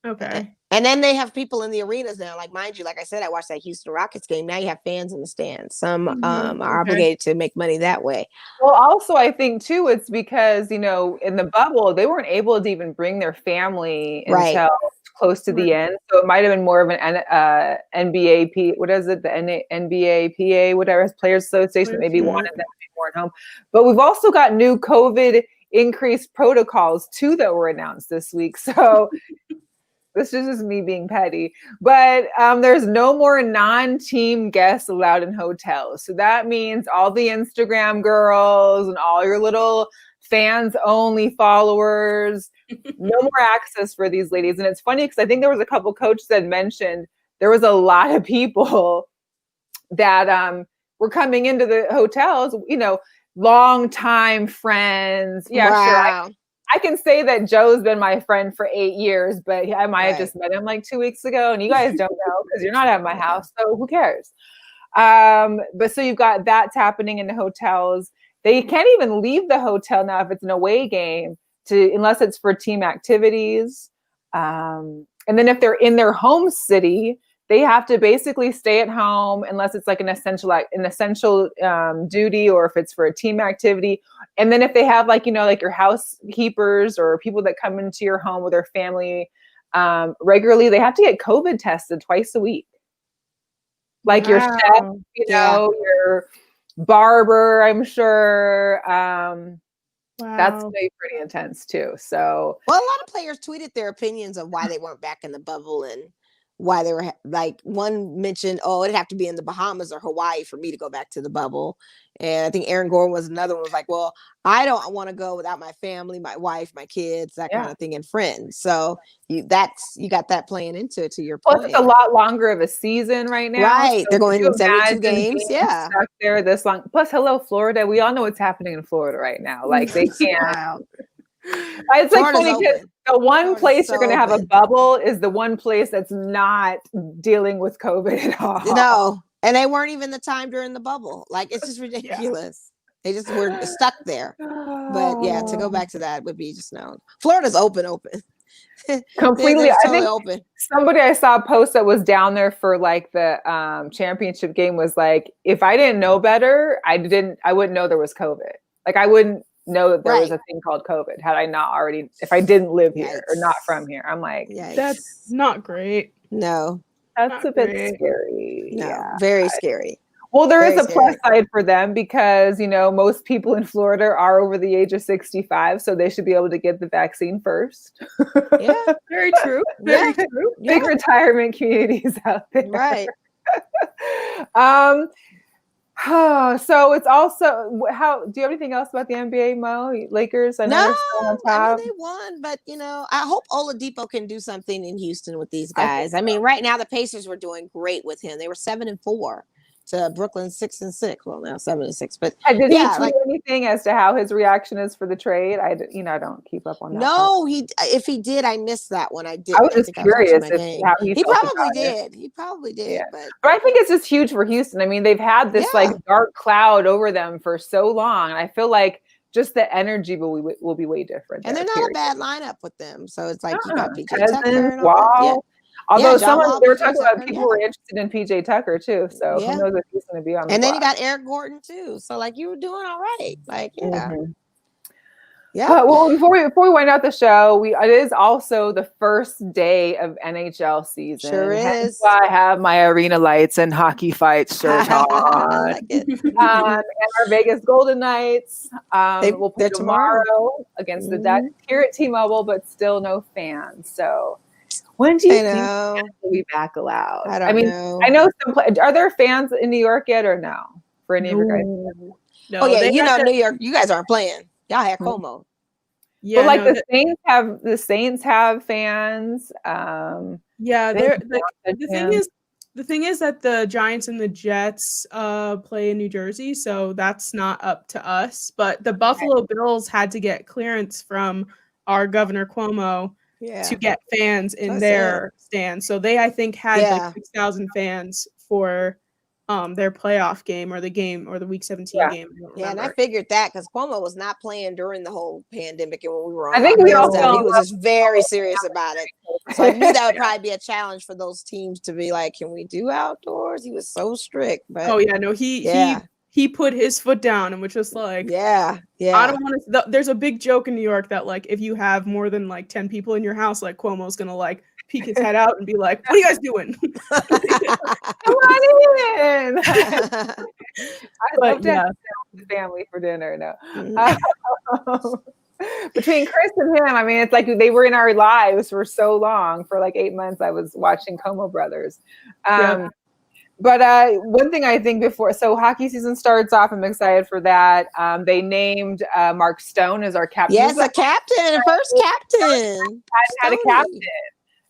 Okay. And then they have people in the arenas now. Like, mind you, like I said, I watched that Houston Rockets game. Now you have fans in the stands. Some are obligated to make money that way. Well, also, I think, too, it's because, you know, in the bubble, they weren't able to even bring their family until close to the end. So it might have been more of an NBA, what is it? The NBA, PA, whatever, Players Association that maybe wanted them to be more at home. But we've also got new COVID increased protocols, too, that were announced this week. So this is just me being petty, but there's no more non-team guests allowed in hotels. So that means all the Instagram girls and all your little fans only followers, no more access for these ladies. And it's funny because I think there was a couple coaches that mentioned there was a lot of people that were coming into the hotels, you know, long-time friends. Yeah, sure. I can say that Joe's been my friend for 8 years, but I might have just met him like 2 weeks ago, and you guys don't know because you're not at my house, so who cares? But so you've got that's happening in the hotels. They can't even leave the hotel now if it's an away game unless it's for team activities. And then if they're in their home city, they have to basically stay at home unless it's like an essential duty or if it's for a team activity. And then if they have like, you know, like your housekeepers or people that come into your home with their family regularly, they have to get COVID tested twice a week. Like your chef, you know, your barber, I'm sure. That's pretty intense too. So, well, a lot of players tweeted their opinions of why they weren't back in the bubble and why they were like one mentioned, it'd have to be in the Bahamas or Hawaii for me to go back to the bubble. And I think Aaron Gordon was another one, was like, well, I don't want to go without my family, my wife, my kids, that kind of thing, and friends. So you got that playing into it, to your point. Plus, it's a lot longer of a season right now. Right. So they're going in 72 games. Yeah. Stuck there this long. Plus, hello, Florida. We all know what's happening in Florida right now. Like they can't. It's like funny because the one place you're going to have a bubble is the one place that's not dealing with COVID at all. No. And they weren't even the time during the bubble. Like, it's just ridiculous. They just were stuck there. But yeah, to go back to that would be just known. Florida's open. Completely. Totally I think open. Somebody I saw a post that was down there for like the championship game was like, if I didn't know better, I wouldn't know there was COVID. Like I wouldn't know that there was a thing called COVID had I not already, if I didn't live here or not from here. I'm like, that's not great. No. That's a bit scary. No, very scary. Well, there is a plus side for them because, you know, most people in Florida are over the age of 65, so they should be able to get the vaccine first. Yeah, very true. Very true. Big retirement communities out there. Right. So it's also how do you have anything else about the NBA, Mo? Lakers? I know they're still on top. I mean they won, but I hope Oladipo can do something in Houston with these guys. I mean, right now the Pacers were doing great with him. They were 7-4 to Brooklyn 6-6. Well, now 7-6. But did he tweet anything as to how his reaction is for the trade? I don't keep up on that. No, if he did, I missed that one. I did. I was just curious how he probably did. He probably did. Yeah. But I think it's just huge for Houston. I mean, they've had this like dark cloud over them for so long, and I feel like just the energy will be way different. And they're not a bad lineup with them, so it's like you got PJ Cousins, Tucker and Wall. Although they were talking about Tucker, people were interested in PJ Tucker too, so who knows if he's going to be on. And then you got Eric Gordon too, so like you were doing all right, like Well, before we wind out the show, it is also the first day of NHL season. Sure is. Hence why I have my Arena Lights and Hockey Fights shirt on. I like it. And our Vegas Golden Knights will play tomorrow against the Ducks here at T-Mobile, but still no fans. So when do you think we'll be back allowed? I know. I know are there fans in New York yet or no? For any of your guys? No, oh yeah, New York, you guys aren't playing. Y'all had Como. Yeah, but like the Saints have fans. Yeah, the thing is that the Giants and the Jets play in New Jersey, so that's not up to us. But the Buffalo Bills had to get clearance from our Governor Cuomo to get fans in their stand. So they, I think, had like 6,000 fans for their playoff game or the Week 17 game. Yeah, and I figured that because Cuomo was not playing during the whole pandemic and when we were on. I think we all he was just very serious about it. So I knew that would probably be a challenge for those teams to be like, can we do outdoors? He was so strict. But he put his foot down and was just like, I don't want to. There's a big joke in New York that like if you have more than like 10 people in your house, like Cuomo's gonna like peek his head out and be like, what are you guys doing? Come on in. I love to have family for dinner. No. Between Chris and him, I mean, it's like they were in our lives for so long. For like 8 months, I was watching Como Brothers. But one thing I think so hockey season starts off. I'm excited for that. They named Mark Stone as our captain. Yes, a captain, first captain. I had a captain.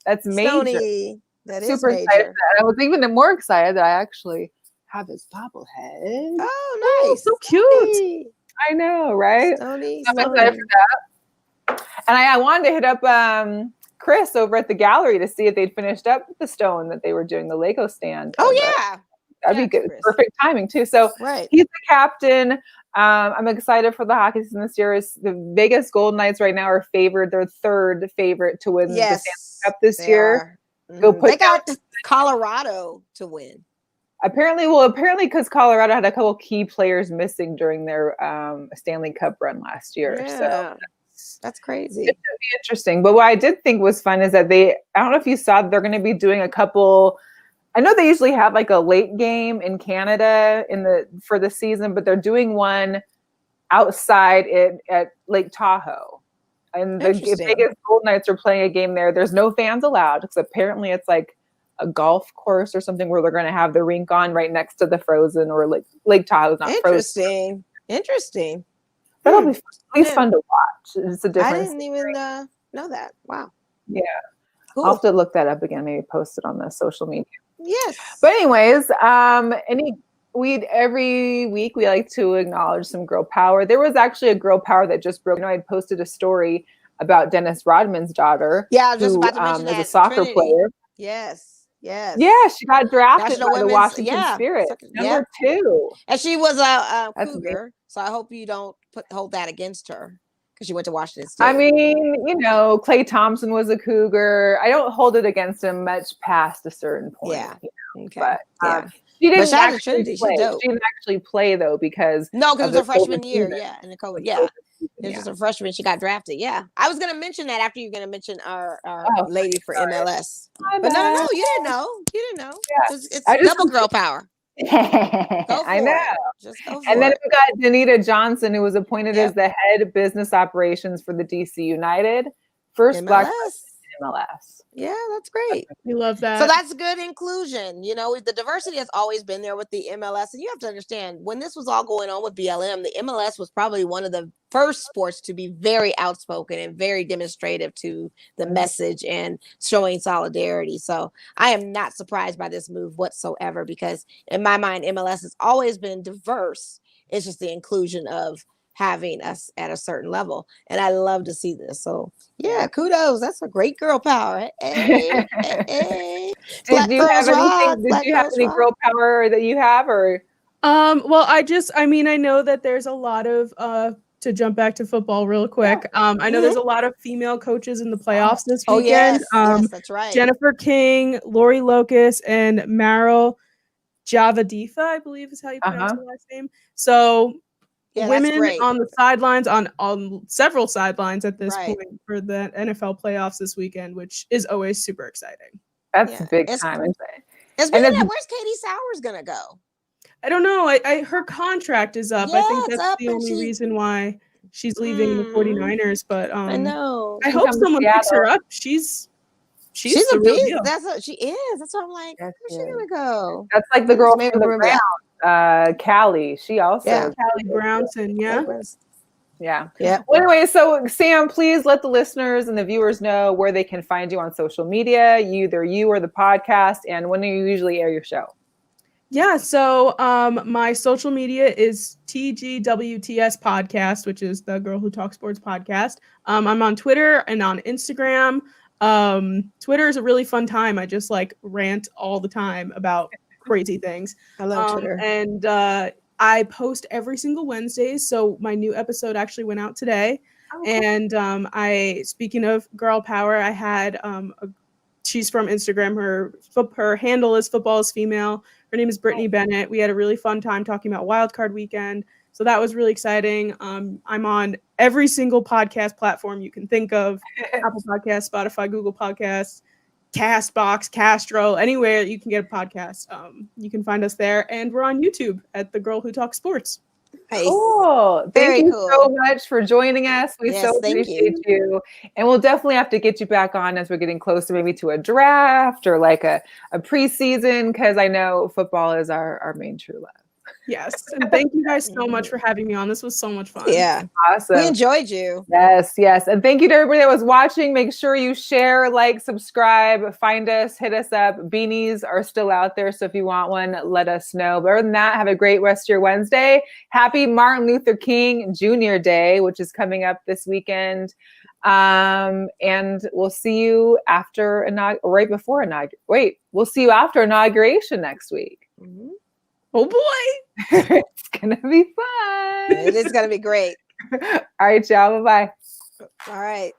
That's major. Stoney. That is super excited for that. I was even more excited that I actually have his bobblehead. Oh, nice. So cute. I know, right? Stoney, I'm excited for that. And I wanted to hit up Chris over at the gallery to see if they'd finished up the stone that they were doing, the Lego stand. Oh, yeah. That'd be good. Chris. Perfect timing, too. So he's the captain. I'm excited for the hockey season this year. The Vegas Golden Knights right now are favored. They're third favorite to win the Stanley Cup this year. They got Colorado to win. Apparently because Colorado had a couple key players missing during their Stanley Cup run last year. Yeah. So that's crazy. It's going to be interesting. But what I did think was fun is that I don't know if you saw, they're going to be doing a couple. I know they usually have like a late game in Canada for the season, but they're doing one outside at Lake Tahoe. And the Vegas Golden Knights are playing a game there. There's no fans allowed because apparently it's like a golf course or something where they're going to have the rink on right next to the frozen or Lake Tahoe's not frozen. Interesting. That'll be at least fun to watch. It's a difference. I didn't even know that. Wow. Yeah. Cool. I'll have to look that up again. Maybe post it on the social media. Yes. But anyways, every week we like to acknowledge some girl power. There was actually a girl power that just broke. I'd posted a story about Dennis Rodman's daughter. Yeah, I was just about to mention that. Was a soccer player. Yes. Yes. Yeah, she got drafted by the Washington Spirit. Number 2. And she was a Cougar. So I hope you don't hold that against her because she went to Washington State. I mean, Klay Thompson was a Cougar. I don't hold it against him much past a certain point. Yeah. Okay. But she didn't actually play though because it was her freshman year. Yeah, and the COVID. Yeah. It was just a freshman. She got drafted. Yeah. I was going to mention that after you're going to mention our lady for MLS. But no, you didn't know. Yeah. It's double girl power. I know. Just go for and then it. we got Danita Johnson, who was appointed as the head of business operations for the DC United. First MLS. Black MLS. Yeah, that's great. We love that. So that's good inclusion. You know, the diversity has always been there with the MLS. And you have to understand, when this was all going on with BLM, the MLS was probably one of the first sports to be very outspoken and very demonstrative to the message and showing solidarity. So I am not surprised by this move whatsoever, because in my mind, MLS has always been diverse. It's just the inclusion of having us at a certain level. And I love to see this. So yeah, kudos. That's a great girl power. Hey, hey, hey. Did you have anything? Did you have any girl power that you have, or? Well, I know that there's a lot of to jump back to football real quick. I know there's a lot of female coaches in the playoffs this weekend. Yes, that's right. Jennifer King, Lori Locust, and Meryl Javadifa, I believe is how you pronounce her last name. So women on the sidelines, on several sidelines at this point for the NFL playoffs this weekend, which is always super exciting. That's big time. Where's Katie Sowers gonna go? I don't know. Her contract is up. I think that's the only reason why she's leaving the 49ers. But I know. I hope someone picks her up. She's a beast. That's what she is. That's what I'm like. Where's she gonna go? That's like the girl from the Browns, Callie. She also Callie Brownson. Yeah. Well, anyway, so Sam, please let the listeners and the viewers know where they can find you on social media, either you or the podcast, and when do you usually air your show? Yeah, so my social media is TGWTS Podcast, which is the Girl Who Talks Sports podcast. I'm on Twitter and on Instagram. Twitter is a really fun time. I just rant all the time about crazy things. I love Twitter. And I post every single Wednesday. So my new episode actually went out today. Oh, cool. And speaking of girl power, I had she's from Instagram. Her handle is Football is Female. Her name is Brittany Bennett. We had a really fun time talking about Wildcard Weekend. So that was really exciting. I'm on every single podcast platform you can think of. Apple Podcasts, Spotify, Google Podcasts, CastBox, Castro, anywhere you can get a podcast. You can find us there. And we're on YouTube at The Girl Who Talks Sports. Nice. Cool. Thank you so much for joining us. We so appreciate you. And we'll definitely have to get you back on as we're getting closer, maybe to a draft or a preseason, because I know football is our main true love. Yes. And thank you guys so much for having me on. This was so much fun. Yeah. Awesome. We enjoyed you. Yes. And thank you to everybody that was watching. Make sure you share, subscribe, find us, hit us up. Beanies are still out there. So if you want one, let us know. But other than that, have a great rest of your Wednesday. Happy Martin Luther King Jr. Day, which is coming up this weekend. And we'll see you after we'll see you after inauguration next week. Mm-hmm. Oh boy. It's going to be fun. It is going to be great. All right, y'all. Bye-bye. All right.